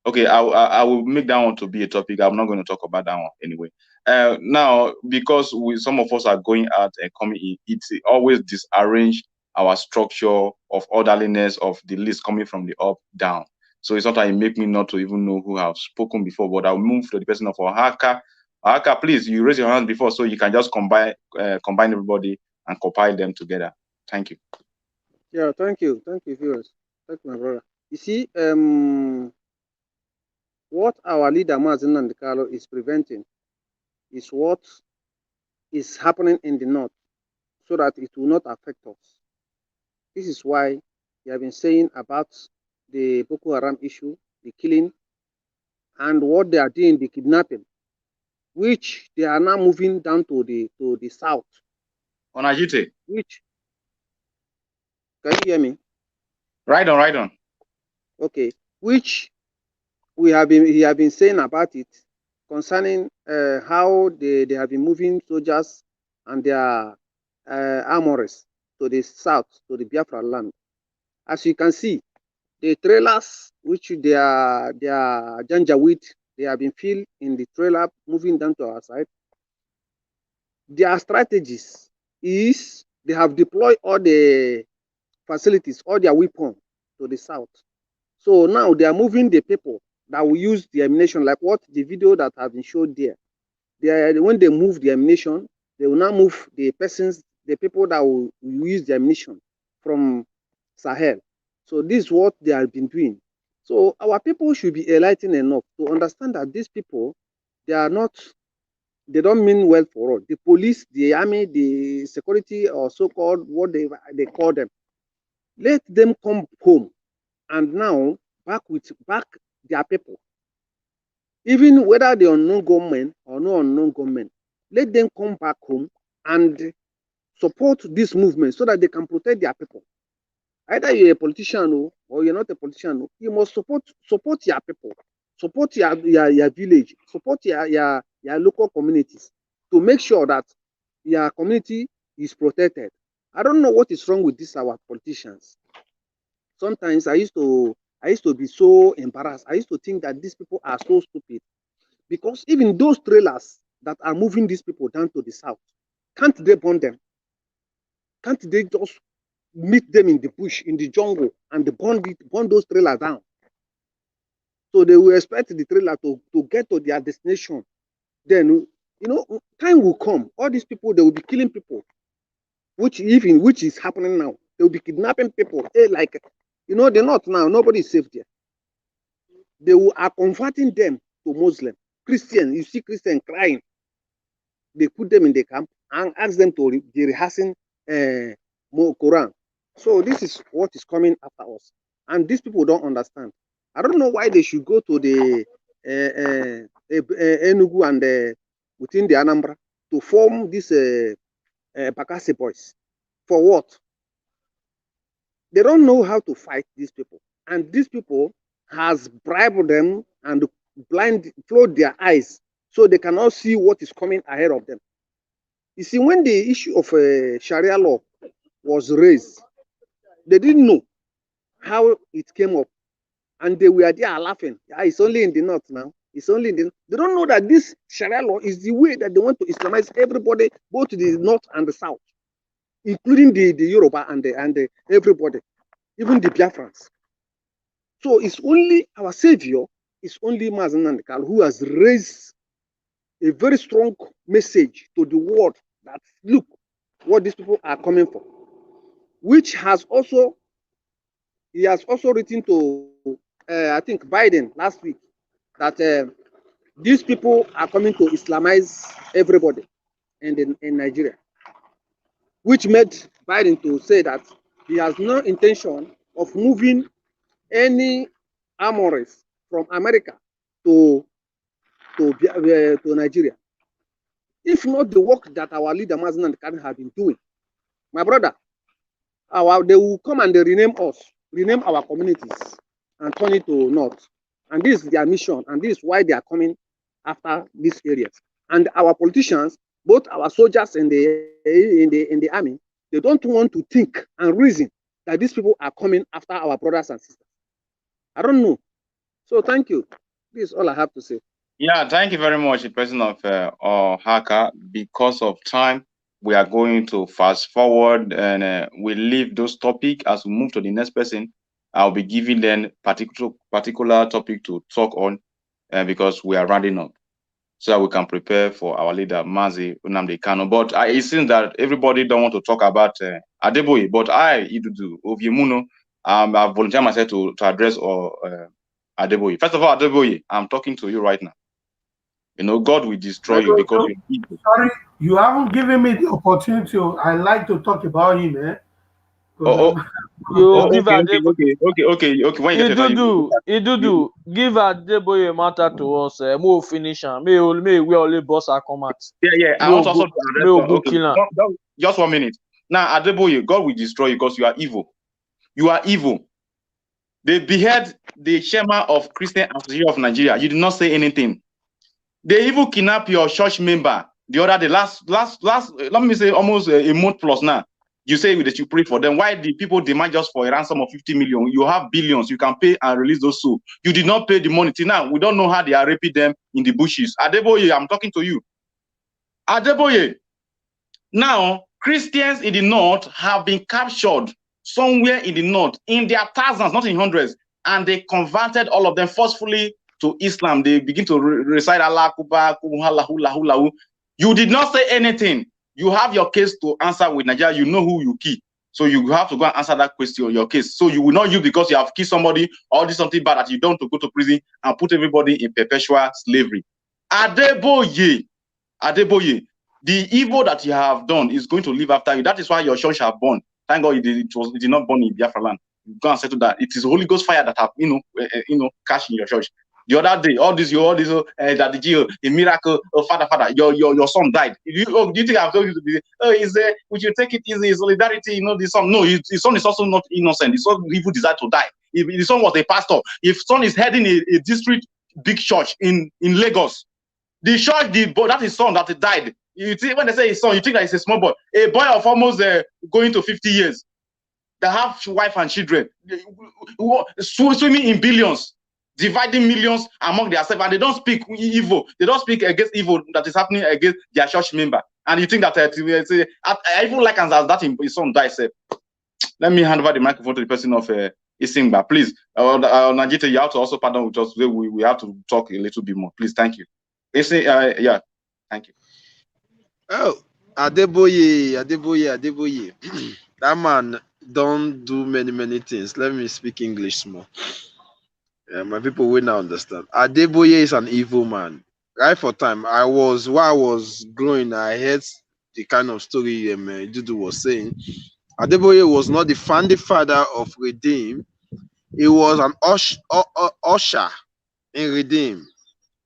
A: okay, I will make that one to be a topic. I'm not going to talk about that one anyway. Now, because some of us are going out and coming in, it's always disarrange our structure of orderliness of the list coming from the up down. So it's sometimes it make me not to even know who have spoken before, but I'll move to the person of OHAKA. OHAKA, please, you raise your hand before, so you can just combine everybody and compile them together. Thank you.
D: Yeah, thank you, viewers. Thank you, my brother. You see, what our leader Mazen Nandekalo is preventing is what is happening in the north, so that it will not affect us. This is why we have been saying about the Boko Haram issue, the killing, and what they are doing, the kidnapping, which they are now moving down to the south.
A: Onajite.
D: Which, can you hear me?
A: Right on.
D: Okay. Which he have been saying about it concerning how they have been moving soldiers and their armories to the south, to the Biafra land. As you can see, the trailers which they are Janjaweed, they have been filled in the trailer moving down to our side. Their strategies is they have deployed all the facilities, all their weapons to the south. So now they are moving the people that will use the ammunition, like what the video that have been showed there. When they move the ammunition, they will now move the people that will use the ammunition from Sahel. So this is what they have been doing. So our people should be enlightened enough to understand that these people, they don't mean well for us. The police, the army, the security, or so-called what they call them, let them come home and now back their people. Even whether the unknown government or no unknown government, let them come back home and support this movement so that they can protect their people. Either you're a politician or you're not a politician, you must support your people, support your village, support your local communities to make sure that your community is protected. I don't know what is wrong with our politicians. Sometimes I used to be so embarrassed. I used to think that these people are so stupid, because even those trailers that are moving these people down to the south, can't they burn them? Can't they just meet them in the bush, in the jungle, and burn those trailers down? So they will expect the trailer to get to their destination. Then, time will come. All these people, they will be killing people, which is happening now. They will be kidnapping people. The north now, nobody is safe there. They are converting them to Muslim. Christian, you see Christian crying. They put them in the camp and ask them to be rehearsing Quran. So this is what is coming after us. And these people don't understand. I don't know why they should go to the Enugu and within the Anambra to form this Bakassi boys. For what? They don't know how to fight these people. And these people has bribed them and flood their eyes so they cannot see what is coming ahead of them. You see, when the issue of Sharia law was raised, they didn't know how it came up. And they were there laughing. It's only in the north now. It's only in the... They don't know that this Sharia law is the way that they want to Islamize everybody, both the north and the south, including the Yoruba and everybody, even the Biafrans. So it's only our savior, it's only Mazen Nandekal, who has raised a very strong message to the world that, look, what these people are coming for, which has also, he has also written to, I think, Biden last week, that these people are coming to Islamize everybody in Nigeria, which made Biden to say that he has no intention of moving any armories from America to Nigeria. If not the work that our leader Mazen and Khan have been doing, my brother, they will come and they rename us, rename our communities, and turn it to north. And this is their mission, and this is why they are coming after these areas. And our politicians,
H: both our soldiers in the army, they don't want to think and reason that these people are coming after our brothers and sisters. I don't know. So thank you. This is all I have to say.
A: Yeah, thank you very much, the person of OHAKA. Because of time, we are going to fast forward and we leave those topics as we move to the next person. I'll be giving them particular topic to talk on because we are rounding up, so that we can prepare for our leader, Mazi Nnamdi Kanu. But it seems that everybody don't want to talk about Adeboye, but I, Idudu, Oviemuno, I volunteer myself to address Adeboye. First of all, Adeboye, I'm talking to you right now. You know, God will destroy you because you're evil.
E: Sorry, you haven't given me the opportunity. I like to talk about him, eh?
C: You give
A: okay. When you
C: Idudu, give Adeboye matter to us. May finish him. May we only boss our command.
A: Yeah. I want also to address. Just 1 minute. Now, Adeboye, God will destroy you because you are evil. You are evil. They behead the chairman of Christian Association of Nigeria. You did not say anything. They even kidnap your church member the other day. Last, let me say almost a month plus now. You say that you pray for them. Why did people demand just for a ransom of 50 million? You have billions. You can pay and release those souls. You did not pay the money. Till now, we don't know how they are raping them in the bushes. Adeboye, I'm talking to you. Adeboye, now Christians in the north have been captured somewhere in the north in their thousands, not in hundreds, and they converted all of them forcefully to Islam. They begin to recite Allah Akbar, Allahu. You did not say anything. You have your case to answer with Nigeria. You know who you kill. So you have to go and answer that question, your case. So you will not use because you have killed somebody or did something bad that you don't to go to prison and put everybody in perpetual slavery. Adeboye, the evil that you have done is going to live after you. That is why your church have born. Thank God it did not burn in Biafra land. You go and settle that. It is Holy Ghost fire that have cash in your church. The other day, all this that the miracle, father, your son died. Do you think I've told you to be? We should take it easy, solidarity. The son. No, his son is also not innocent. His son even desired to die. If his son was a pastor, if son is heading a district big church in Lagos, the church, that is son that died. You think when they say his son, you think that it's a small boy, a boy of almost going to 50 years, that have wife and children, swimming in billions, dividing millions among themselves, and they don't speak evil. They don't speak against evil that is happening against their church member. And you think that I even like as that his son died. Let me hand over the microphone to the person of Asimgba, please. Onajite, you have to also pardon with us. We have to talk a little bit more, please. Thank you. Yeah, thank you.
B: Oh, Adeboye. That man don't do many things. Let me speak English small. My people will now understand. Adeboye is an evil man. Right for time, while I was growing, I heard the kind of story Dudu was saying. Adeboye was not the founding father of Redeem. He was an usher in Redeem.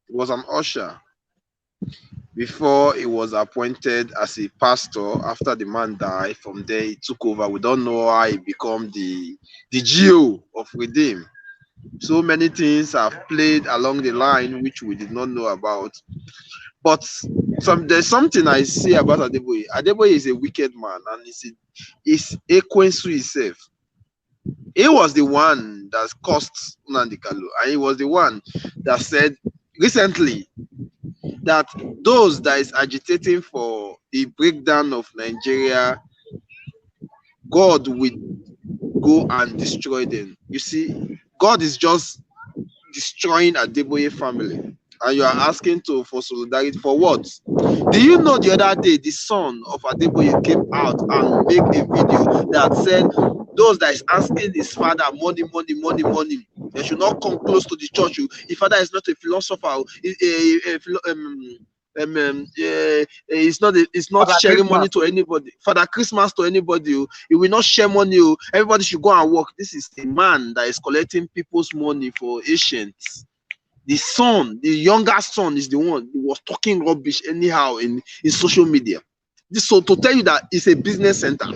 B: He was an usher before he was appointed as a pastor. After the man died, from there he took over. We don't know how he became the GO of Redeem. So many things have played along the line which we did not know about. But there's something I see about Adeboye. Adeboye is a wicked man, and he's equal to himself. He was the one that caused Nnamdi Kanu, and he was the one that said recently that those that is agitating for the breakdown of Nigeria, God will go and destroy them. You see, God is just destroying Adeboye family, and you are asking for solidarity for what? Do you know the other day the son of Adeboye came out and made a video that said those that is asking his father money, they should not come close to the church. His father is not a philosopher. It's not
A: Father
B: sharing
A: Christmas.
B: money to anybody. Father Christmas to anybody. He will not share money. Everybody should go and work. This is the man that is collecting people's money for Asians. The son, the younger son, is the one who was talking rubbish anyhow in social media. So to tell you that it's a business center.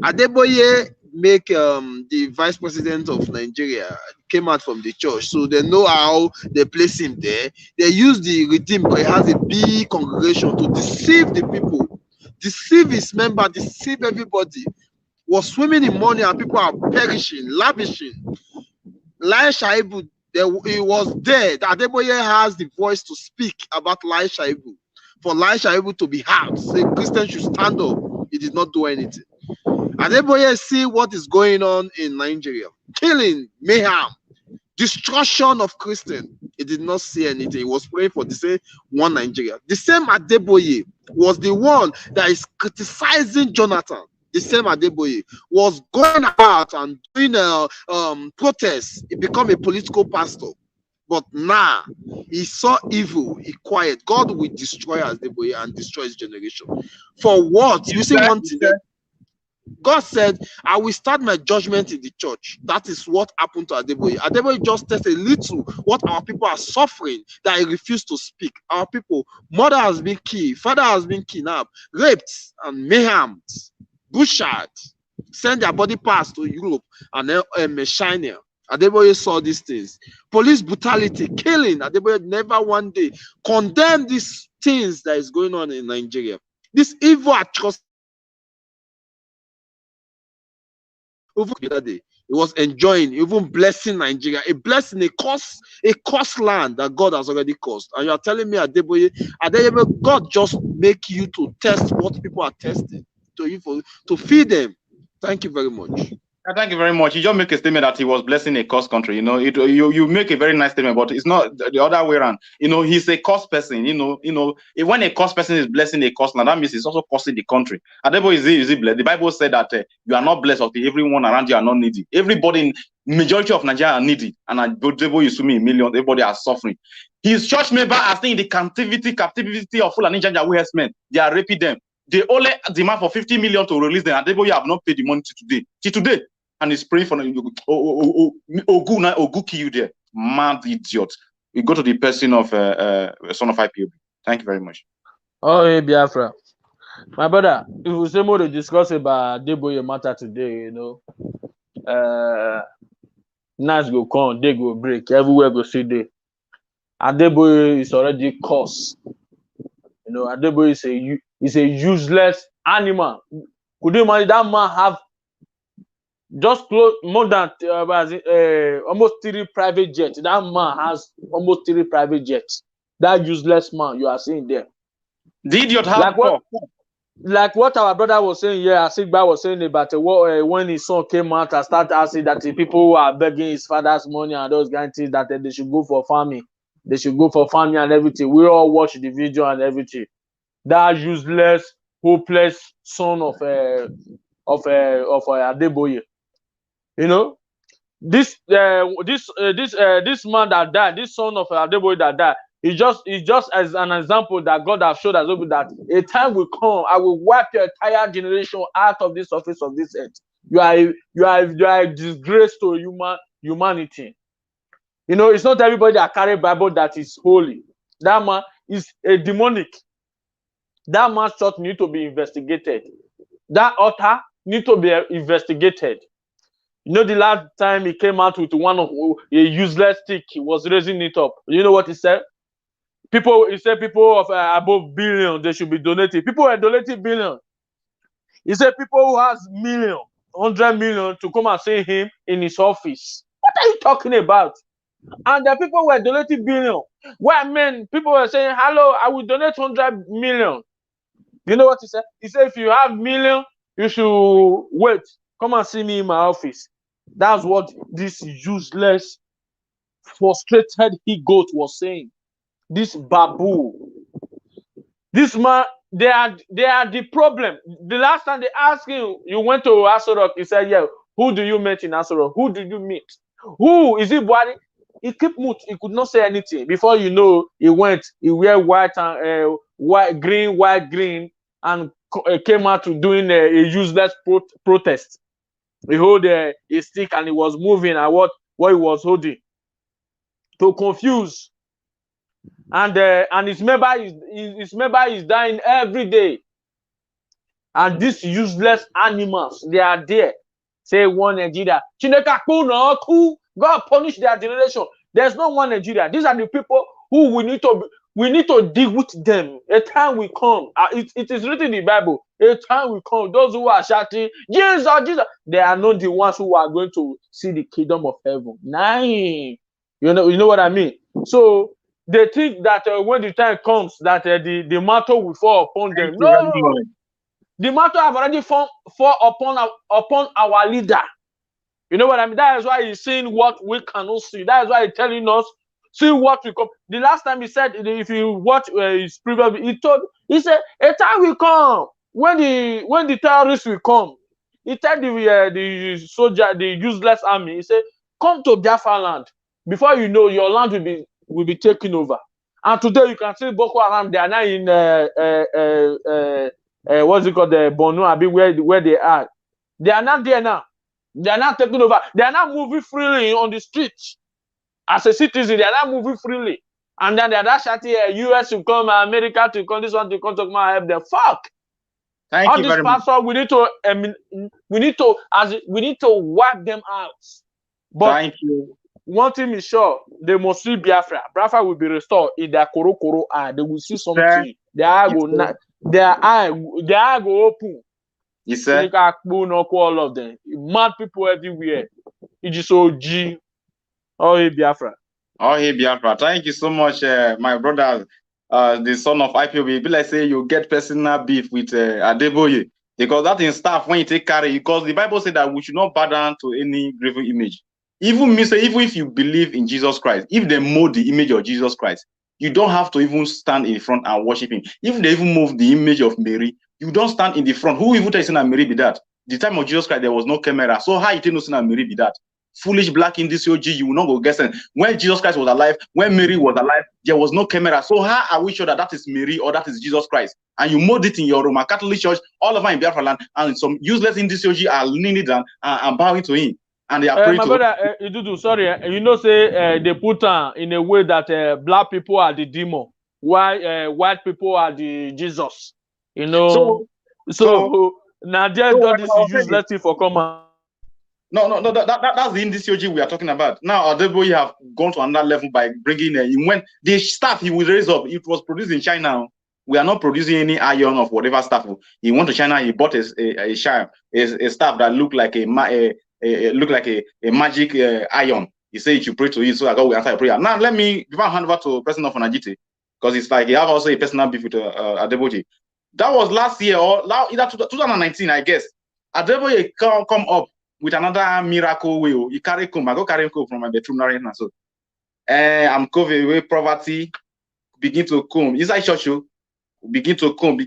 B: Adeboye make the vice president of Nigeria came out from the church, so they know how they place him there. They use the redeem because he has a big congregation to deceive the people, deceive his member, deceive everybody. Was swimming in money and people are perishing, lavishing. Lai Shaibu, he was there. Adeboye has the voice to speak about Lai Shaibu. For Lai Shaibu to be heard, say Christians should stand up. He did not do anything. Adeboye see what is going on in Nigeria. Killing, mayhem, destruction of Christians. He did not see anything. He was praying for the same one Nigeria. The same Adeboye was the one that is criticizing Jonathan. The same Adeboye was going out and doing protests. He became a political pastor. But now he saw evil, he quiet. God will destroy Adeboye and destroy his generation. For what? You see one thing. God said, I will start my judgment in the church. That is what happened to Adeboye. Adeboye just tells a little what our people are suffering that he refused to speak. Our people, mother has been killed, father has been kidnapped, raped, and mayhem, butchered, send their body parts to Europe and China. Adeboye saw these things. Police brutality, killing. Adeboye never one day condemned these things that is going on in Nigeria. This evil atrocity. The other day, he was enjoying, even blessing Nigeria, a blessing, a curse land that God has already caused. And you are telling me, Adeboye, God just make you to test what people are testing to you to feed them. Thank you very much.
A: Thank you very much. You just make a statement that he was blessing a cursed country. You know, you make a very nice statement, but it's not the other way around. You know, he's a cursed person. You know, when a cursed person is blessing a cursed land, that means he's also cursing the country. And therefore, is he blessed? The Bible said that you are not blessed until everyone around you are not needy. Everybody in majority of Nigeria are needy, and therefore you see me millions. Everybody are suffering. His church members are staying in the captivity of Fulani Janjaweed men. They are raping them. They only demand for 50 million to release them, and therefore you have not paid the money till today. And he's praying for Ogu kill you there. Mad idiot. We go to the person of son of IPOB. Thank you very much.
C: Oh, hey, Biafra. My brother, if we say more to discuss about Adeboye matter today, you know, nights go come, day go break, everywhere go see day. Adeboye is already cursed. You know, Adeboye is a useless animal. Could you imagine that man have just close more than almost 3 private jets? That man has almost 3 private jets. That useless man you are seeing there.
A: The idiot have
C: like what our brother was saying here, Asimgba was saying about when his son came out and started asking that the people who are begging his father's money and those kind of things, that they should go for farming. They should go for farming and everything. We all watch the video and everything. That useless, hopeless son of Adeboye. You know, this man that died, this son of Adeboye that died, it's just as an example that God has showed us that a time will come, I will wipe your entire generation out of this surface of this earth. You are a disgrace to humanity. You know, it's not everybody that carry Bible that is holy. That man is a demonic. That man's church need to be investigated. That altar need to be investigated. You know, the last time he came out with one of a useless stick, he was raising it up. You know what he said? He said people of above billion, they should be donating. People are donating billion. He said people who has million, 100 million to come and see him in his office. What are you talking about? And the people were donating billion. Why men? People were saying, hello, I will donate 100 million. You know what he said? He said, if you have million, you should wait. Come and see me in my office. That's what this useless, frustrated he-goat was saying. This babu. This man, they are the problem. The last time they asked him, you went to Aso Rock, he said, yeah, who do you meet in Aso Rock? Who did you meet? Who? Is it Buhari? He kept mute. He could not say anything. Before you know, he wear white and white, green, and came out to doing a useless protest. He hold a stick and he was moving at what he was holding to confuse. And his member is dying every day. And these useless animals, they are there. say one Nigeria. God punish their generation. There's no one Nigeria. These are the people who we need to deal with them. A time will come. It is written in the Bible. A time will come. Those who are shouting, Jesus, Jesus, they are not the ones who are going to see the kingdom of heaven. Nine. You know what I mean? So they think that when the time comes that the mantle will fall upon them. No. The mantle have already fall upon our leader. You know what I mean? That is why he's saying what we cannot see. That is why he's telling us, see what will come. The last time he said, if you watch his previous, he said, a time will come when the terrorists will come. He told the soldier, the useless army, he said, come to Biafra land. Before you know, your land will be taken over. And today you can see Boko Haram. They are now in what's it called, the Borno, Abi, where they are. They are not there now. They are not taking over. They are not moving freely on the streets. As a citizen, they are not moving freely. And then they are not shouting, US to come, America to come, this one to come to help them. Fuck.
A: Thank you very much.
C: We need to wipe them out. But
A: thank you.
C: One thing is sure, they must see Biafra. Biafra will be restored in their koro eye. They will see something. Their eye go open.
A: You said
C: all of them. Mad people everywhere. It is OG. Oh, hey, Biafra.
A: Oh, hey, Biafra. Thank you so much, my brother, the son of IPOB. Let's say you get personal beef with Adeboye. Because that in staff, when you take carry, because the Bible said that we should not bow down to any graven image. Even if you believe in Jesus Christ, if they mold the image of Jesus Christ, you don't have to even stand in front and worship him. If they even move the image of Mary, you don't stand in the front. Who even tells you that Mary be that? The time of Jesus Christ, there was no camera. So how you tell you that Mary be that? Foolish black in this OG, you will not go guessing. When Jesus Christ was alive, when Mary was alive, there was no camera. So how are we sure that that is Mary or that is Jesus Christ? And you mold it in your Roman Catholic Church, all over in Biafra land, and some useless in this OG are leaning down and bowing to him. And they are praying
C: my brother, Idudu, sorry, you know, say they put in a way that black people are the demon, while white people are the Jesus. You know, so now just got this useless thing for common.
A: No, that's the industry we are talking about. Now, Adeboye have gone to another level by bringing when the stuff he will raise up, it was produced in China. We are not producing any iron of whatever stuff. He went to China, he bought a staff that looked like a magic iron. He said you should pray to it, so I God will answer your prayer. Now let me before I hand over to person of Onajite, because it's like he have also a personal beef with Adeboye. That was last year or either 2019, I guess. Adeboye come up with another miracle way. He carry comb. I go carry comb from my bedroom right now. So I'm covering away poverty, begin to comb. Inside church, begin to comb.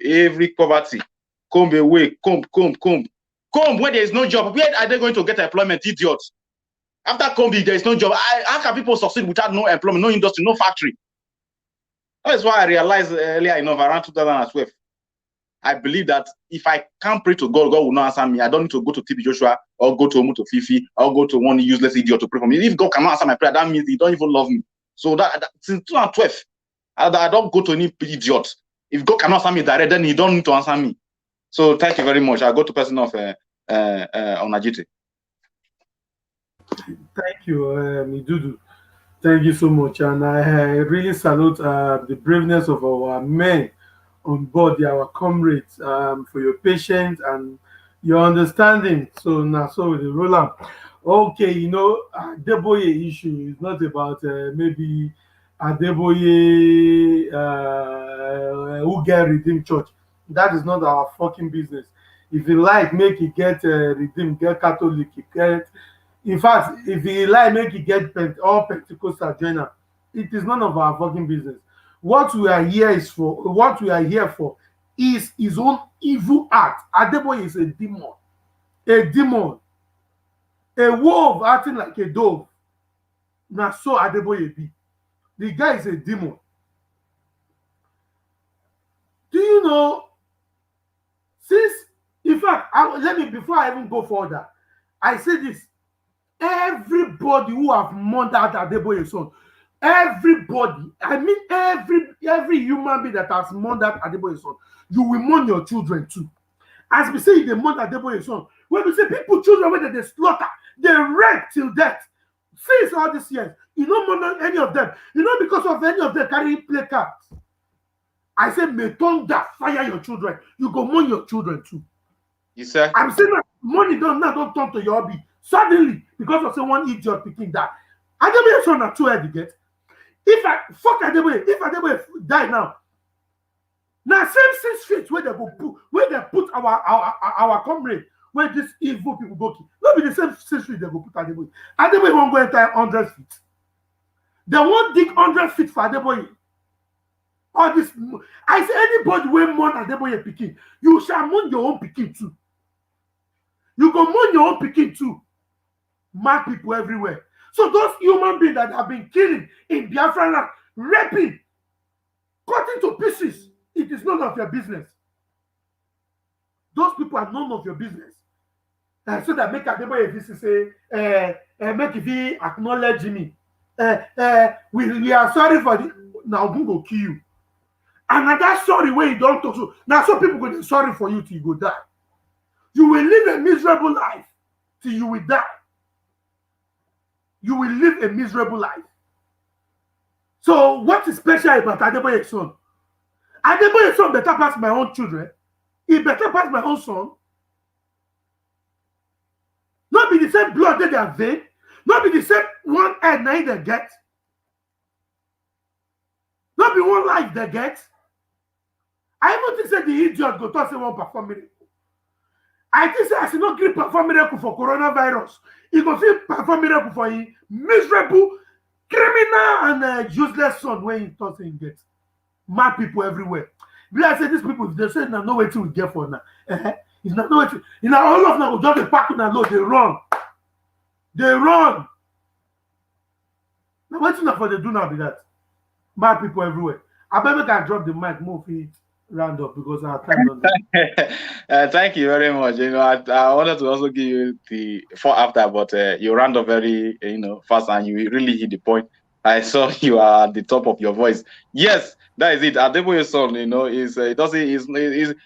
A: Every poverty. Comb away, comb. Comb where there is no job. Where are they going to get employment, idiots? After comb, there is no job. How can people succeed without no employment, no industry, no factory? That is why I realized earlier enough, around 2012. I believe that if I can't pray to God, God will not answer me. I don't need to go to TB Joshua or go to Omu Fifi or go to one useless idiot to pray for me. If God cannot answer my prayer, that means he don't even love me. So that since 2012, I don't go to any idiot. If God cannot answer me direct, then he don't need to answer me. So thank you very much. I'll go to person of Onajite.
E: Thank you, Idudu. Thank you so much. And I really salute the braveness of our men on board, our comrades, for your patience and your understanding. So now, so the roll up. Okay, you know, Adeboye issue is not about maybe Adeboye who get redeemed church. That is not our fucking business. If you like, make it get redeemed, get Catholic, get. In fact, if you like, make it get all Pentecostal joiner. It is none of our fucking business. What we are here for is his own evil act. Adeboye is a demon, a wolf acting like a dove. Now, so Adeboye be. The guy is a demon. Do you know? In fact, before I even go further, I say this: everybody who have murdered Adeboye's son. Everybody, I mean every human being that has murdered Adeboye's son, you will mourn your children too. As we say, the month Adeboye son. When we say people, children, whether they slaughter, they rape till death. Since all these years, you don't mourn any of them. You know, because of any of them carrying placards. I say, may thunder fire your children. You go mourn your children too.
A: You say?
E: I'm saying that money don't turn to your hobby. Suddenly, because of say one idiot picking that. Adeboye son are too heavy get. If I fuck Adeboye, if Adeboye die now same 6 feet where they put our comrade, where these evil people go to. Not be the same 6 feet they go put Adeboye. Adeboye won't go enter 100 feet. They won't dig 100 feet for Adeboye. All this, I say anybody will mourn Adeboye picking, you shall mourn your own picking too. You go mourn your own picking too. Mad people everywhere. So those human beings that have been killing in Biafra land, raping, cutting to pieces, it is none of your business. Those people are none of your business. So that make Adeboye visit say, make if he acknowledge me. We are sorry for the now who go kill you. Another sorry way you don't talk to. Now some people go to sorry for you till you go die. You will live a miserable life till you will die. You will live a miserable life. So what is special about Adeboye's son? Adeboye's son better pass my own children. He better pass my own son. Not be the same blood that they are vein. Not be the same one head now they get. Not be one life they get. I even think say the idiot go to say one perform miracle. I think say I should not give perform miracle for coronavirus. He go see perform miracle for him miserable, criminal and useless son when he thought he get. Mad people everywhere. Like I say these people, if they say now no way to get for now. It's not no way to. You know all of them just the pack on load. They run. They run. Now what's enough for they do now be that? Mad people everywhere. I bet we can drop the mic more feet round up because our time on
A: thank you very much. You know, I wanted to also give you the before after, but you round up very fast and you really hit the point. I saw you are at the top of your voice. Yes, that is it. Adeboye's son,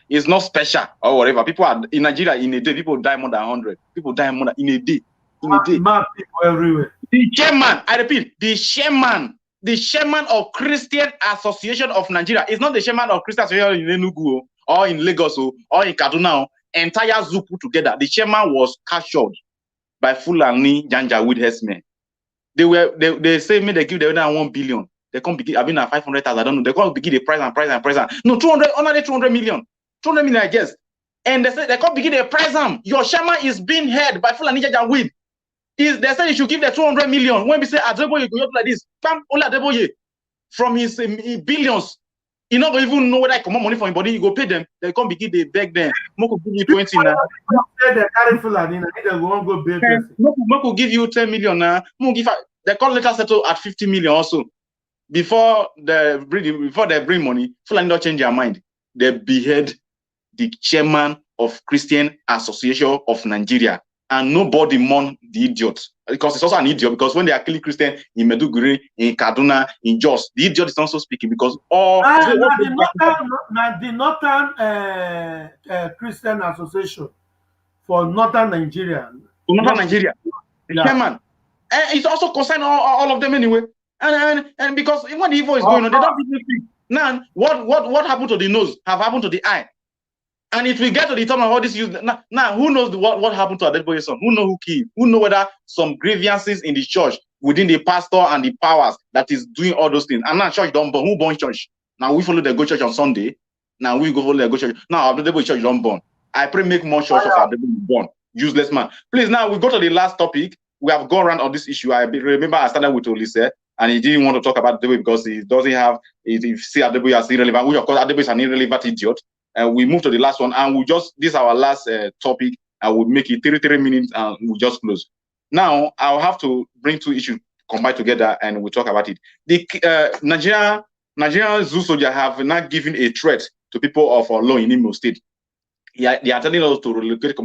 A: it's not special or whatever. People are in Nigeria in a day. People die more than 100. People die more than in a day. In a day.
E: Mad people everywhere.
A: The chairman, I repeat, the chairman of Christian Association of Nigeria. It's not the chairman of Christian Association in Enugu or in Lagos or in Kaduna. Entire zoo put together. The chairman was captured by Fulani Janjaweed herdsmen. They say me they give them 1 billion. They can't begin. I mean 500,000. I don't know. They can't begin the price and price. No, 200. Only 200 million. 200 million, I guess. And they say they can't begin the price. Your chairman is being held by Fulani Janjaweed. They say you should give the 200 million. When we say Adeboye go up like this, only Adeboye from his billions, he not even know whether I come money for him, but he go pay them. They can't begin they beg them. Moko give you 20 now.
E: They carry Fulani. They won't go beg.
A: Moko give you 10 million now. They can't let us settle at 50 million also. Before they bring money, Fulani don't change their mind. They behead the chairman of Christian Association of Nigeria. And nobody mourn the idiot because it's also an idiot. Because when they are killing Christian in Meduguri, in Kaduna, in Jos, the idiot is also speaking because all
E: the Northern Christian Association for Northern Nigeria.
A: Northern Nigeria, the chairman, it's also concerned all of them anyway. And because when the evil is going on, they don't really think. Now, what happened to the nose have happened to the eye. And if we get to the time of all this use, now who knows what happened to Adeboye's son? Who know who killed? Who know whether some grievances in the church within the pastor and the powers that is doing all those things? And now church don't burn. Who burn church? Now we follow the go church on Sunday. Now we go follow the go church. Now Adeboye church don't burn. I pray make more church of Adeboye burn. Useless man. Please now we go to the last topic. We have gone around on this issue. I remember I started with Olise and he didn't want to talk about Adeboye because he doesn't have. He see Adeboye as irrelevant. Which of course Adeboye is an irrelevant idiot. We move to the last one, and this is our last topic. I will make it 33 minutes, and we'll just close. Now, I'll have to bring two issues combined together, and we'll talk about it. The Nigerian zoo soldiers have not given a threat to people of Olo in Imo State. They are telling us to relocate,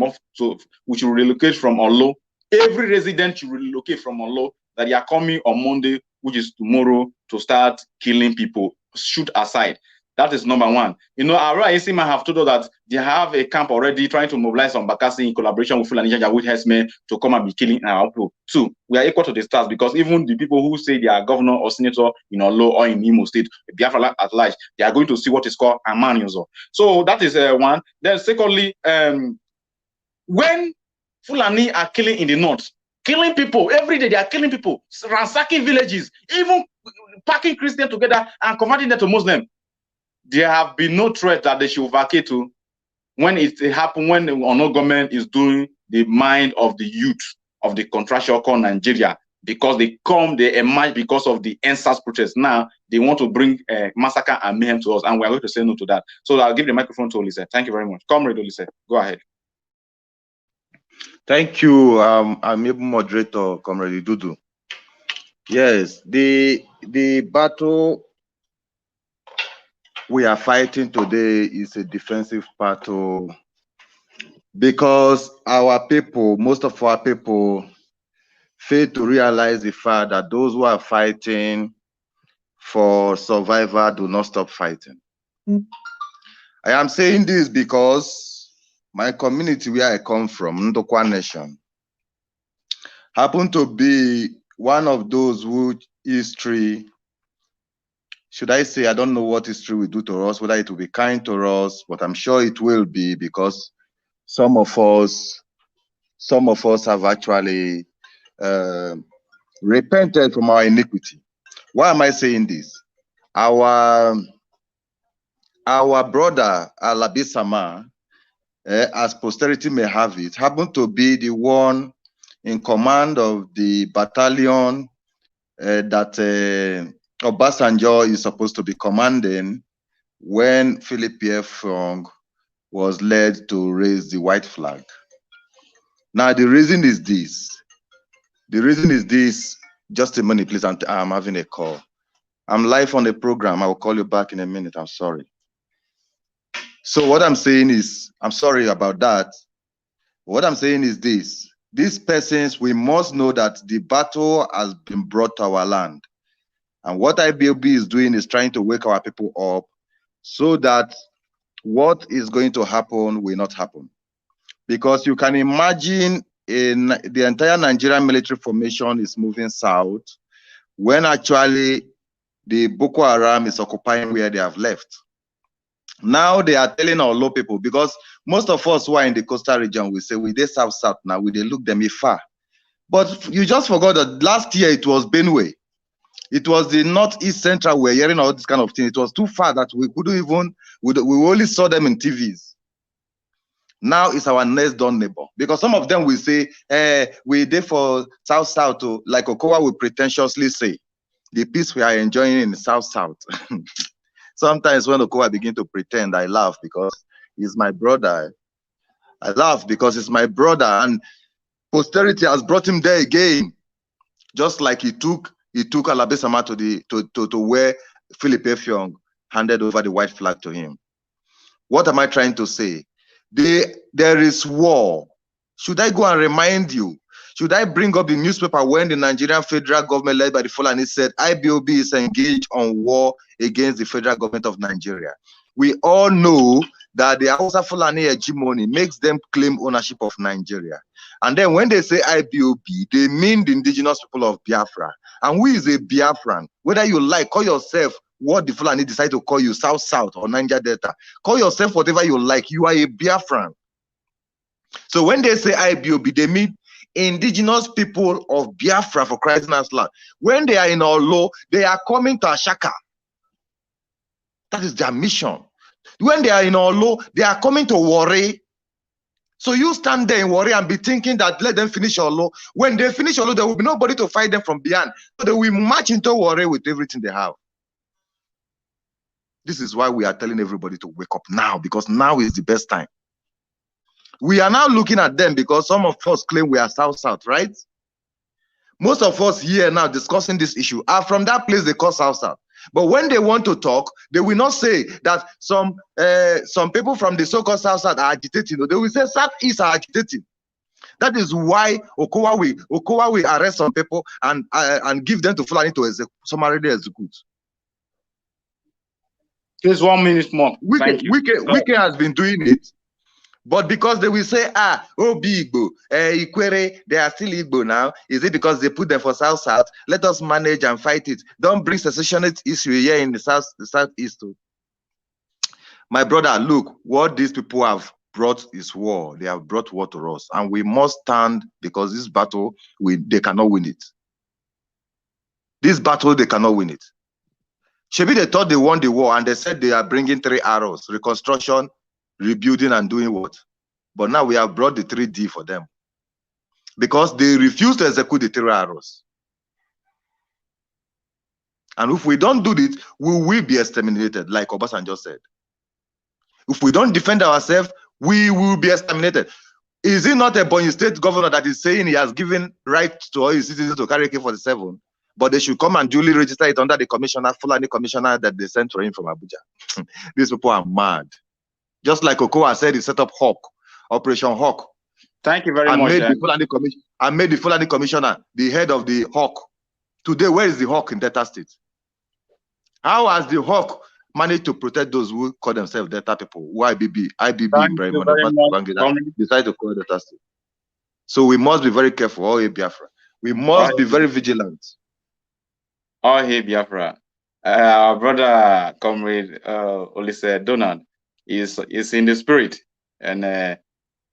A: we should relocate from Olo. Every resident should relocate from Olo, that they are coming on Monday, which is tomorrow, to start killing people. Shoot aside. That is number one. You know, our Nsima have told us that they have a camp already trying to mobilize on Bakassi in collaboration with Fulani Janjaweed herdsmen to come and be killing our people. Two, we are equal to the stars because even the people who say they are governor or senator in Olo or in Imo State, Biafra at large, they are going to see what is called Amaniuso. So that is one. Then secondly, when Fulani are killing in the north, killing people every day, they are killing people, ransacking villages, even packing Christians together and converting them to Muslim. There have been no threat that they should vacate to when it happens, when the Ono government is doing the mind of the youth of the contractual called Nigeria, because they emerge because of the NSAS protest. Now they want to bring massacre and mayhem to us, and we're going to say no to that. So I'll give the microphone to Olise. Thank you very much. Comrade Olise, go ahead.
F: Thank you. I'm able moderator, Comrade Dudu. Yes, the battle we are fighting today is a defensive battle because our people, most of our people, fail to realize the fact that those who are fighting for survival do not stop fighting. I am saying this because my community where I come from, Ndokwa Nation, happen to be one of those who history, should I say, I don't know what history will do to us, whether it will be kind to us, but I'm sure it will be because some of us have actually repented from our iniquity. Why am I saying this? Our brother Alabi Sama, as posterity may have it, happened to be the one in command of the battalion that Obasanjo is supposed to be commanding when Philip F. was led to raise the white flag. Now, the reason is this. Just a minute, please. I'm having a call. I'm live on the program. I will call you back in a minute. I'm sorry. So what I'm saying is, I'm sorry about that. What I'm saying is this. These persons, we must know that the battle has been brought to our land. And what IBOB is doing is trying to wake our people up so that what is going to happen will not happen. Because you can imagine in the entire Nigerian military formation is moving south when actually the Boko Haram is occupying where they have left. Now they are telling our low people, because most of us who are in the coastal region, we say we dey south now, we dey look them far. But you just forgot that last year it was Benue. It was the northeast central, we're hearing all this kind of thing. It was too far that we couldn't even, we only saw them in TVs. Now it's our next door neighbor. Because some of them will say, we there for south, like Okowa will pretentiously say, the peace we are enjoying in the south. Sometimes when Okowa begin to pretend, I laugh because he's my brother. I laugh because it's my brother, and posterity has brought him there again. Just like he took Alabi Sama to where Philip F. handed over the white flag to him. What am I trying to say? There is war. Should I go and remind you? Should I bring up the newspaper when the Nigerian federal government led by the Fulani said IBOB is engaged on war against the federal government of Nigeria? We all know that the Hausa Fulani hegemony makes them claim ownership of Nigeria. And then when they say IBOB, they mean the indigenous people of Biafra. And who is a Biafran? Whether you like, call yourself what the Fulani decide to call you, South or Niger Delta. Call yourself whatever you like. You are a Biafran. So when they say IBOB, they mean indigenous people of Biafra, for Christ's land. When they are in Olo, they are coming to OHAKA. That is their mission. When they are in Olo, they are coming to Warri. So you stand there in Warri and be thinking that let them finish Olo. When they finish Olo, there will be nobody to fight them from beyond. So they will march into Warri with everything they have. This is why we are telling everybody to wake up now, because now is the best time. We are now looking at them because some of us claim we are South, right? Most of us here now discussing this issue are from that place they call South. But when they want to talk, they will not say that some people from the so-called South are agitating. They will say Southeast are agitating. That is why Okowa will arrest some people and give them to Fulani to summarily execute.
A: Please, 1 minute more. Thank you.
F: Wike has been doing it, but because they will say, Igbo, Ikwere, they are still Igbo now. Is it because they put them for South? Let us manage and fight it. Don't bring secessionist issue here in the Southeast too. My brother, look, what these people have brought is war. They have brought war to us, and we must stand, because this battle, they cannot win it. This battle, they cannot win it. Shebi, they thought they won the war, and they said they are bringing 3 arrows: reconstruction, rebuilding, and doing what? But now we have brought the 3D for them, because they refuse to execute the 3 arrows. And if we don't do it, we will be exterminated, like Obasanjo said. If we don't defend ourselves, we will be exterminated. Is it not a Bonny State governor that is saying he has given right to all his citizens to carry AK-47? But they should come and duly register it under the commissioner, Fulani commissioner that they sent for him from Abuja. These people are mad. Just like Okowa said, he set up Hawk, Operation Hawk.
A: Thank you very much.
F: And made the Fulani commissioner the head of the Hawk. Today, where is the Hawk in Delta State? How has the Hawk managed to protect those who call themselves Delta people? IBB, decided to call Delta State. So we must be very careful, all Biafra. We must be very vigilant.
A: Oh, hey, Biafra. Our brother, comrade Olise Donald is in the spirit. And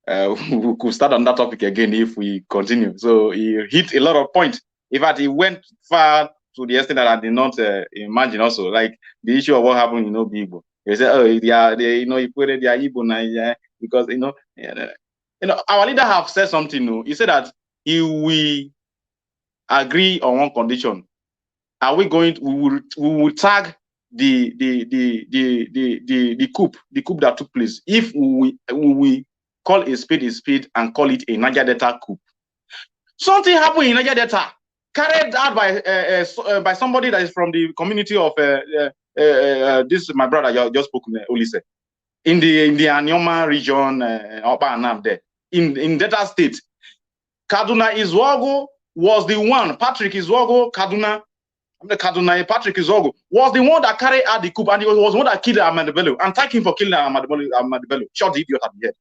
A: we could start on that topic again if we continue. So he hit a lot of points. In fact, he went far to the extent that I did not imagine also. Like the issue of what happened in Igbo. They said, oh, they are Igbo now, because, our leader have said something. He said that he will agree on one condition. Are we going to, we will tag the coup that took place if we call a spade and call it a Niger Delta coup. Something happened in Niger Delta, carried out by somebody that is from the community of this my brother you just spoke, Olise, in the Anyoma region, Upper Anam there in Delta State. Kaduna Izwogo was the one. Patrick Izwogo, Patrick Izwogo was the one that carried out the coup, and he was the one that killed Ahmad Bello, and thank him for killing Ahmad Bello. Shot the idiot at the head.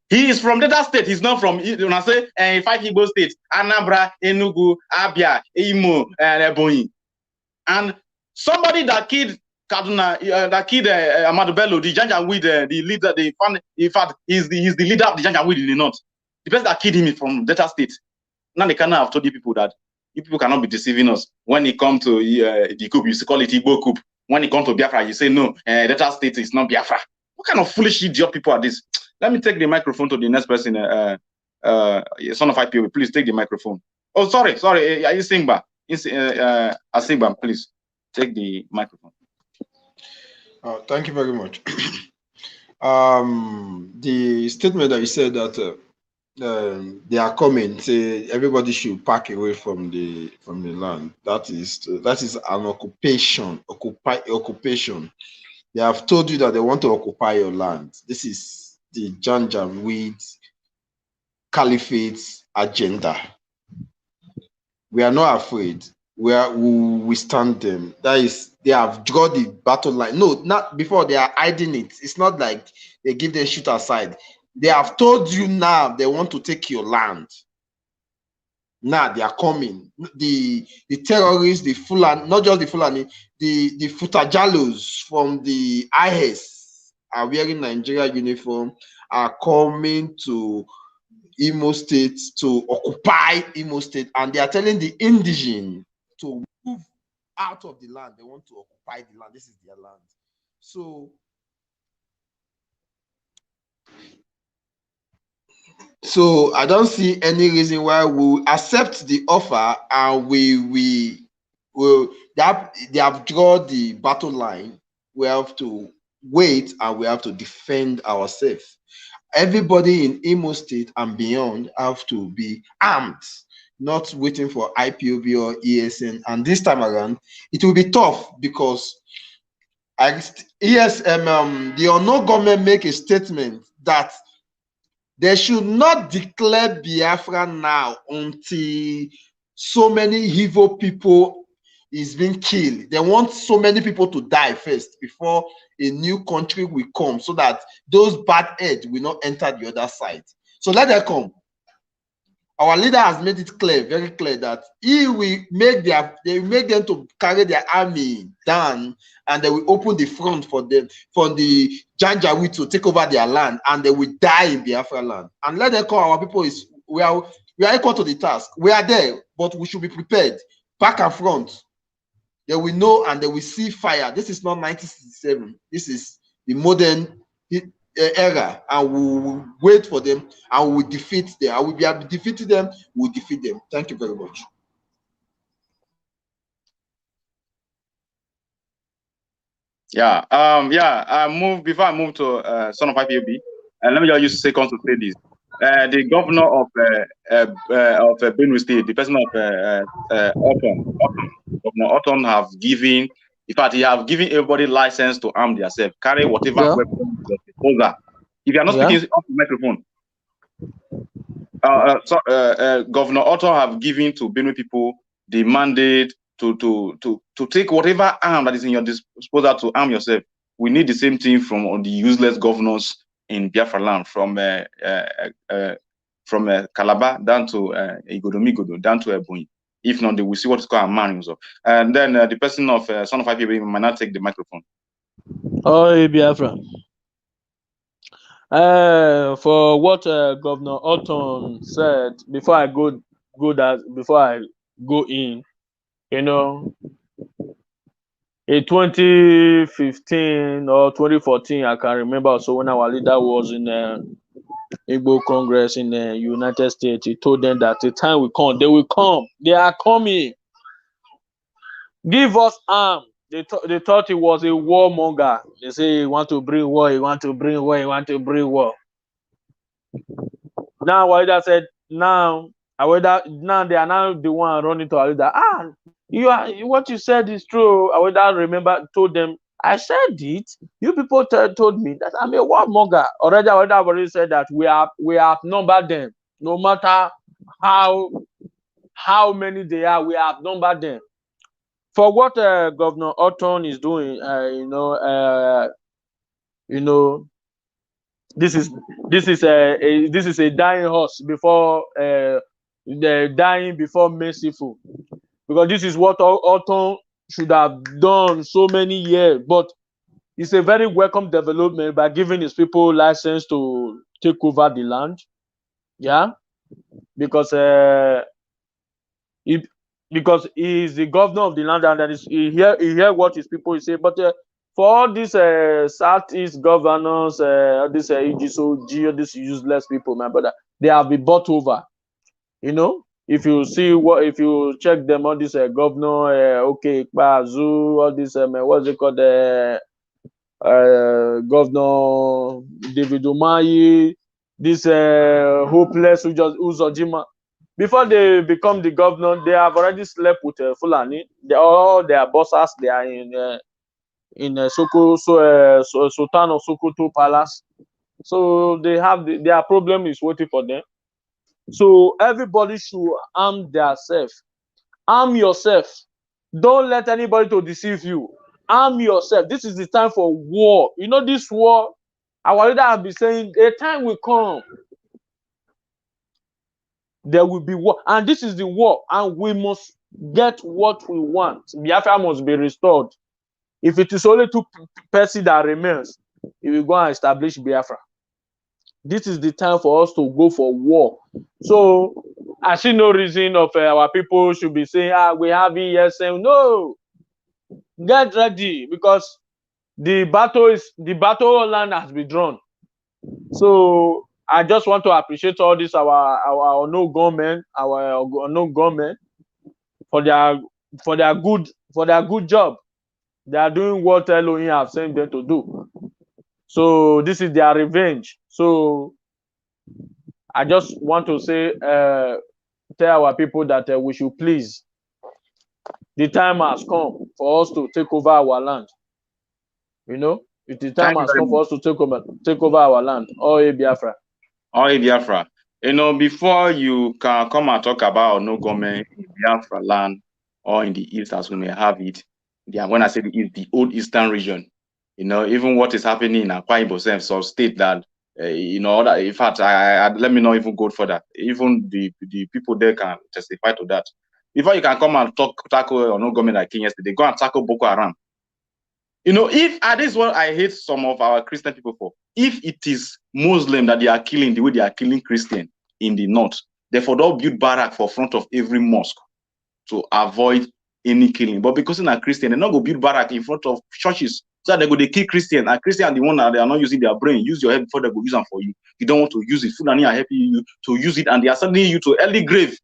A: He is from Delta State. He's not from, when I say, 5 Igbo states: Anambra, Enugu, Abia, Imo, and Ebonyi. And somebody that killed Kaduna, that killed Ahmad Bello, the Janjaweed, the leader, in fact, he's the leader of the Janjaweed in the north. The person that killed him is from Delta State. Now they cannot have told you people that you people cannot be deceiving us. When it comes to the coup, you call it Igbo coup. When it comes to Biafra, you say no, Delta State is not Biafra. What kind of foolish idiot people are this? Let me take the microphone to the next person. Son of IPO, please take the microphone. Oh, sorry, Asimgba. Asimgba, please take the microphone.
B: Thank you very much. The statement that you said that they are coming, say everybody should pack away from the land. That is an occupation. Occupation. They have told you that they want to occupy your land. This is the Janjaweed Caliphate agenda. We are not afraid. We stand them. That is, they have got the battle line. No, not before. They are hiding it. It's not like they give them shoot aside. They have told you now they want to take your land. Now they are coming. The terrorists, the Fulani, not just the Fulani, the Futajalos from the IS are wearing Nigeria uniform, are coming to Imo State to occupy Imo State, and they are telling the indigenous to move out of the land. They want to occupy the land. This is their land. So I don't see any reason why we accept the offer and they have drawn the battle line. We have to wait and we have to defend ourselves. Everybody in Imo State and beyond have to be armed, not waiting for IPOB or ESN. And this time around, it will be tough because the unknown government make a statement that they should not declare Biafra now until so many evil people is being killed. They want so many people to die first before a new country will come, so that those bad heads will not enter the other side. So let them come. Our leader has made it clear, very clear, that he will make they will make them to carry their army down, and they will open the front for them, for the Janjaweed to take over their land, and they will die in Biafra land. And let them call our people is we are equal to the task. We are there, but we should be prepared, back and front. They will know and they will see fire. This is not 1967. This is the modern era, and we will wait for them and we will defeat them. I will be able to defeat them. We will defeat them. Thank you very much.
A: Yeah. Before I move to son of IPOB, let me just use seconds to say this. The governor of Benue State, the person of Governor Otton have given, in fact, he have given everybody license to arm themselves, carry whatever weapon is disposal. If you are not speaking off the microphone, Governor Otton have given to Benue people the mandate to take whatever arm that is in your disposal to arm yourself. We need the same thing from the useless governors in Biafra land, from Calabar down to Igho down to Ebonyi. If not, they will see what is called a man. And then the person of son of IPB might not take the microphone.
C: Oh, Biafra. For what Governor Otton said, before I go in, you know, in 2015 or 2014, I can remember. So when our leader was in Igbo Congress in the United States, he told them that the time will come, they will come, they are coming. Give us arm. They thought he was a warmonger. They say he want to bring war, he want to bring war, he want to bring war. Now our leader said, now they are now the one running to our leader. What you said is true. Our leader told them, I said it. You people told me that I'm a warmonger. Already, our leader already said that we have numbered them. No matter how many they are, we have numbered them. For what Governor Otton is doing, this is a dying horse before dying before merciful, because this is what Otton should have done so many years. But it's a very welcome development by giving his people license to take over the land. Yeah, because he is the governor of the land, and that is he hear what his people say. But for all these Southeast governors, this Igisoji, these useless people, my brother, they have been bought over. You know, if you check them, all this governor, Bazu, all this what's it called, Governor David Umahi, this hopeless Uzojima. Before they become the governor, they have already slept with Fulani. All their bosses, they are in Sultan of Sokoto Palace. So they have their problem is waiting for them. So everybody should arm themselves. Arm yourself. Don't let anybody to deceive you. Arm yourself. This is the time for war. You know, this war, our leader has been saying, a time will come. There will be war, and this is the war, and we must get what we want. Biafra must be restored. If it is only two persons that remains, we will go and establish Biafra. This is the time for us to go for war. So I see no reason of our people should be saying, we have ESM. No, get ready, because the battle land has been drawn. So I just want to appreciate all this our unknown government, for their good job. They are doing what Elohim have sent them to do. So this is their revenge. So I just want to say, tell our people that we should please. The time has come for us to take over our land. You know, the time has come for us to take over our land. Oh, Biafra.
A: Oh, Biafra. You know, before you can come and talk about no government in Biafra land, or in the east as we may have it. When I say the east, the old eastern region, even what is happening in Akwa Ibom, some state that, that, in fact, let me not even go further. Even the people there can testify to that. Before you can come and tackle or no government like Kenya, they go and tackle Boko Haram. If this is what I hate some of our Christian people for, if it is Muslim that they are killing the way they are killing Christian in the north, therefore they'll build barrack for front of every mosque to avoid any killing. But because they're Christian, they're not going to build barrack in front of churches so that they go to kill Christian. And Christian are the one that they are not using their brain. Use your head before they go use them for you. You don't want to use it. Fulani are helping you to use it, and they are sending you to early grave.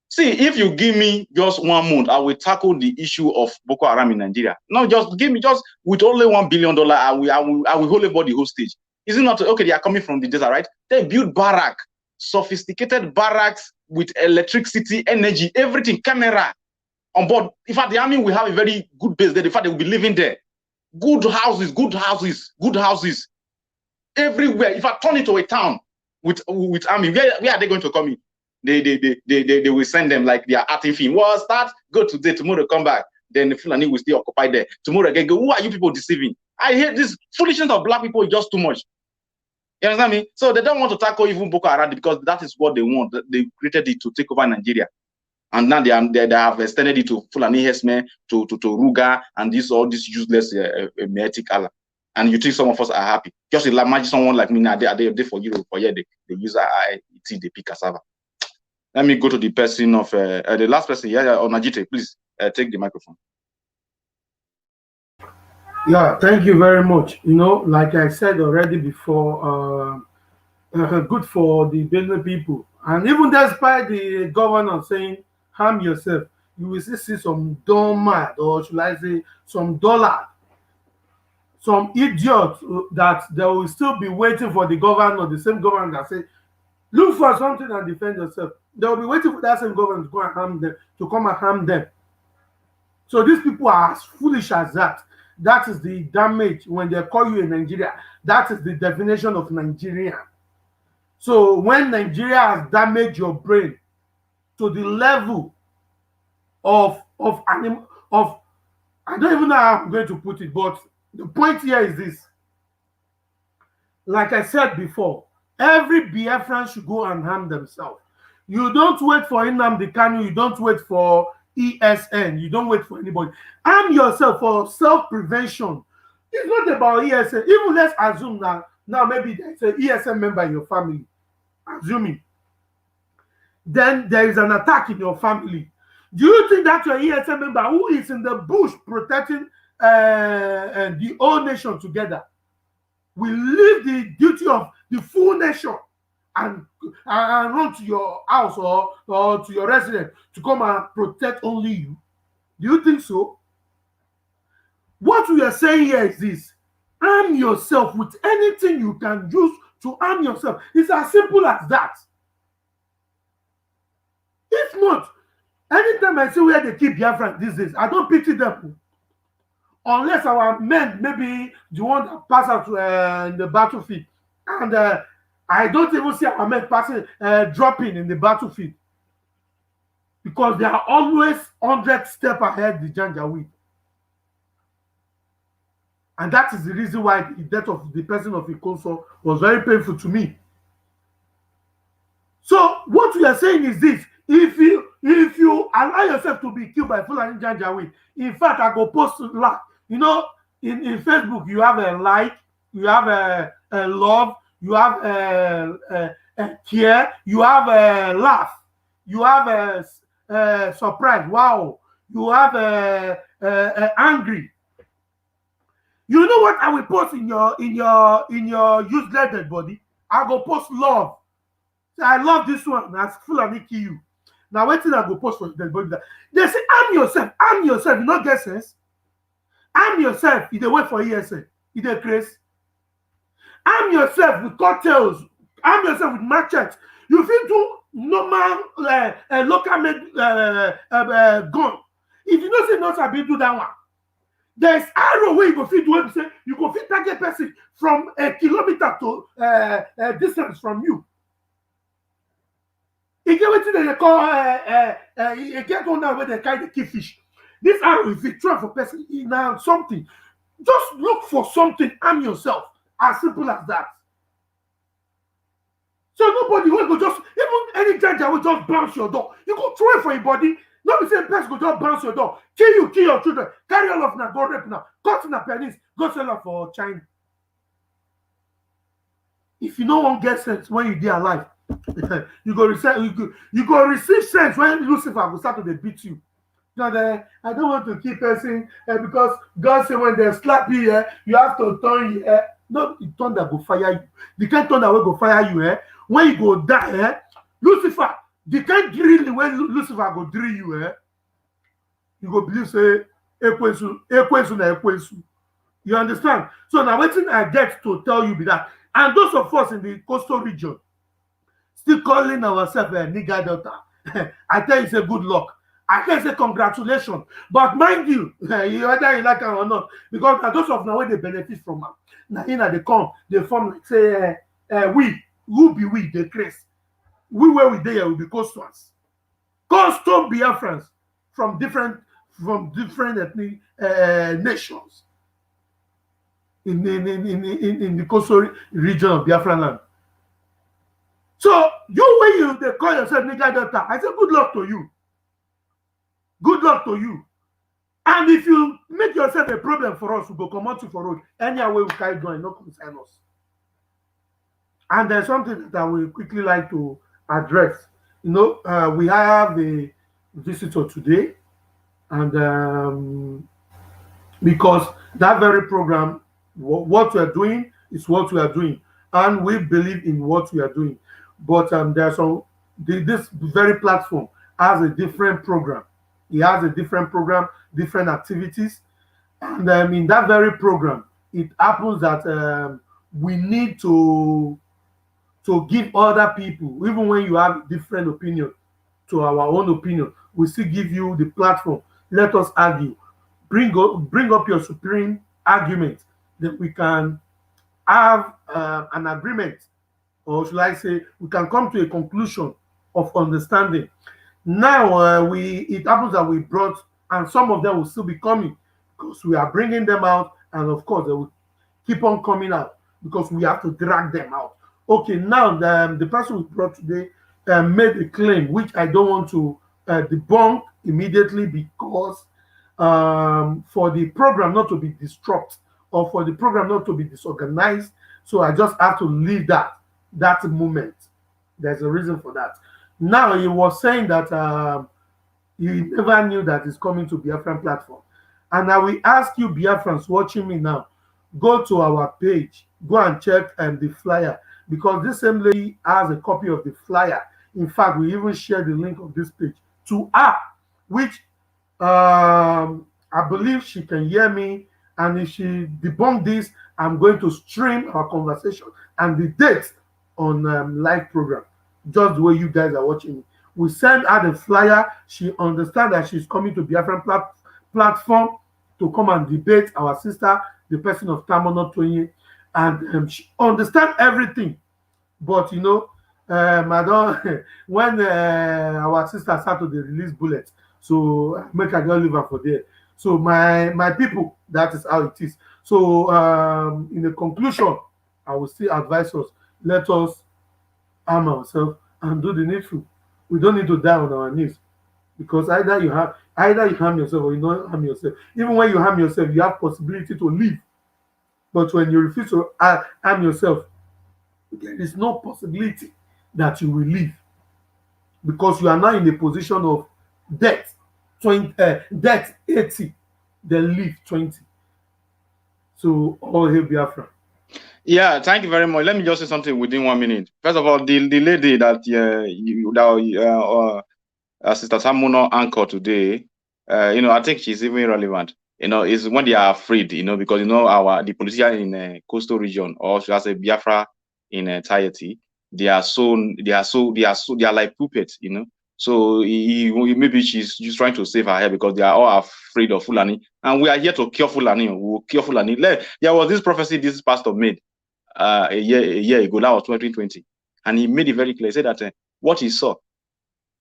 A: See, if you give me just 1 month, I will tackle the issue of Boko Haram in Nigeria. No, just give me with only $1 billion, I will hold everybody hostage. Is it not okay? They are coming from the desert, right? They build barrack, sophisticated barracks with electricity, energy, everything, camera on board. In fact, the army will have a very good base there. In fact, they will be living there. Good houses everywhere. If I turn it to a town with army, where are they going to come in? They will send them like they are acting film. Well, start, go today, tomorrow come back. Then the Fulani will stay occupied there. Tomorrow again, go, who are you people deceiving? I hate this foolishness of black people is just too much. You understand me? So they don't want to tackle even Boko Haram because that is what they want. They created it to take over Nigeria. And now they have extended it to Fulani Hesme, to Ruga, and all this useless Metic Allah. And you think some of us are happy. Just imagine someone like me now, they for Europe, for they use they pick cassava. Let me go to the person of the last person. Onajite, please take the microphone.
E: Yeah, thank you very much. Like I said already before, good for the Benue people. And even despite the governor saying, harm yourself, you will still see some dumb mad, or should I say, some dollar, some idiot that they will still be waiting for the governor, the same governor that say, look for something and defend yourself. They will be waiting for that same government to go and harm them, to come and harm them. So these people are as foolish as that. That is the damage when they call you in Nigeria. That is the definition of Nigerian. So when Nigeria has damaged your brain to the level of I don't even know how I'm going to put it, but the point here is this. Like I said before, every Biafran should go and harm themselves. You don't wait for Nnamdi Kanu, you don't wait for ESN, you don't wait for anybody. Arm yourself for self-prevention. It's not about ESN. Even let's assume that now maybe there's an ESN member in your family. Assuming. Then there is an attack in your family. Do you think that your ESN member who is in the bush protecting the whole nation together will leave the duty of the full nation and run to your house or to your residence to come and protect only you? Do you think so? What we are saying here is this: arm yourself with anything you can use to arm yourself. It's as simple as that. If not, anytime I see where they keep Biafra these days, I don't pity them. Unless our men, maybe the one that pass out in the battlefield. And I don't even see our men passing, dropping in the battlefield. Because they are always 100 steps ahead the Janjaweed. And that is the reason why the death of the person of Ikoso was very painful to me. So what we are saying is this: if you allow yourself to be killed by Fulani Janjaweed, in fact, I go post like, in Facebook, you have a like, you have a love, you have a care, you have a laugh, you have a surprise, wow, you have a angry. You know what I will post in your useless dead body? I go post love. Say, I love this one. That's Fulani kill you. Now wait till I go post for dead body. They say arm yourself. You not get sense. Arm yourself. You dey wait for ESN. You dey craze. Arm yourself with cocktails. Arm yourself with machetes. You feel do normal local made gun. If you don't say no, I do that one. There is arrow where you go fit do it. Say you go fit target person from a kilometer to distance from you. e get wetin dem dey call e get one now wey dem carry dey kill fish. This arrow, if you try for person, now something, just look for something, arm yourself. As simple as that. So nobody will go just, even any judge will just bounce your door. You go throw it for your body. Not the same person go just bounce your door. Kill you, kill your children. Carry all of them, go rape now. Cut in a pennies, go sell them for China. If you no one get sense when you dey alive, you go receive sense when Lucifer will start to beat you. Now, I don't want to keep person because God said when they slap you, you have to turn your not the thunder go fire you. The kind thunder will go fire you. When you go die, Lucifer, the kind drill when Lucifer go drill you, you go believe say ekwensu na ekwensu. You understand? So now what I get to tell you be that, and those of us in the coastal region still calling ourselves a nigger daughter, I tell you, say good luck. I can say congratulations, but mind you, whether you like it or not, because those of now when they benefit from them, now they come, they form like say, we, who be we, they craze. We where we there will be coastals, coastal Biafrans from different ethnic nations in the coastal region of Biafra land. So you when they call yourself nigger daughter, I say good luck to you. Good luck to you. And if you make yourself a problem for us, we go come out to for road. Any way we carry going, no concern us. And there's something that I will quickly like to address. You know, we have a visitor today, and because that very program, what we are doing is what we are doing, and we believe in what we are doing. But there's this very platform has a different program. He has a different program, different activities. And in that very program, it happens that we need to give other people, even when you have different opinion to our own opinion, we still give you the platform. Let us argue. Bring up your supreme argument that we can have an agreement, or should I say, we can come to a conclusion of understanding. Now it happens that we brought, and some of them will still be coming because we are bringing them out, and of course they will keep on coming out because we have to drag them out. Okay, now the person we brought today made a claim which I don't want to debunk immediately, because for the program not to be disrupted or for the program not to be disorganized, so I just have to leave that moment. There's a reason for that. Now, he was saying that he never knew that he's coming to Biafran platform. And I will ask you, Biafrans watching me now, go to our page, go and check the flyer, because this same lady has a copy of the flyer. In fact, we even share the link of this page to her, which I believe she can hear me. And if she debunk this, I'm going to stream our conversation and the date on live program, just the way you guys are watching me. We send her the flyer. She understands that she's coming to Biafran platform to come and debate our sister, the person of Tamono Tonye, and she understands everything. But you know, when our sister started to release bullets, so make her just leave her for there. So my people, that is how it is. So in the conclusion, I will still advise us, let us arm ourselves and do the needful. We don't need to die on our knees, because either you harm yourself or you don't harm yourself. Even when you harm yourself, you have possibility to live. But when you refuse to harm yourself, there is no possibility that you will live, because you are now in a position of death. Death 80, then live 20. So all hail Biafra.
A: Yeah, thank you very much. Let me just say something within 1 minute. First of all, the lady that Sister Samuno anchor today, I think she's even irrelevant. Is when they are afraid, because the politician in coastal region, or should I say Biafra in entirety, they are like puppets, So maybe she's just trying to save her hair because they are all afraid of Fulani, and we are here to cure Fulani. We will cure Fulani. There was this prophecy this pastor made a year ago. That was 2020, and he made it very clear. He said that what he saw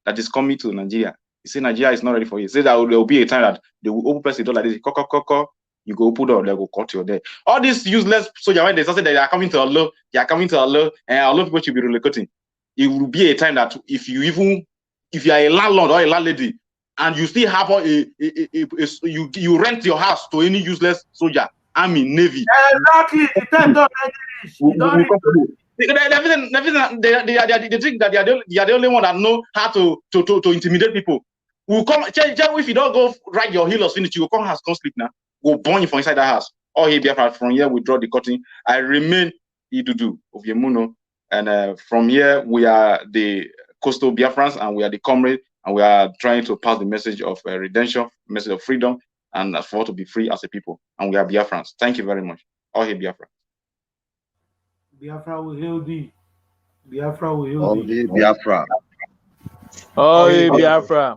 A: that is coming to Nigeria. He said Nigeria is not ready for it. He said that there will be a time that they will open the door like this. You go open door, they go cut your day. All these useless soldiers, when they say that they are coming to Allah, and Allah people should be relocating. It will be a time that if you are a landlord or a landlady, and you still have you rent your house to any useless soldier, army, navy.
E: Exactly. The time don't
A: they think that they are the only one that know how to intimidate people. Will come if you don't go right your heel or finish, you will come house, come sleep now. Go burn you from inside that house. Or he from here we draw the curtain. I remain Idudu of Yemuno, and from here we are the coastal Biafrans, and we are the comrade, and we are trying to pass the message of redemption, message of freedom, and for to be free as a people. And we are Biafrans. Thank you very much. All here Biafra.
E: Biafra will heal thee. Biafra will heal
F: All
E: thee.
F: Biafra.
C: Oh, Biafra.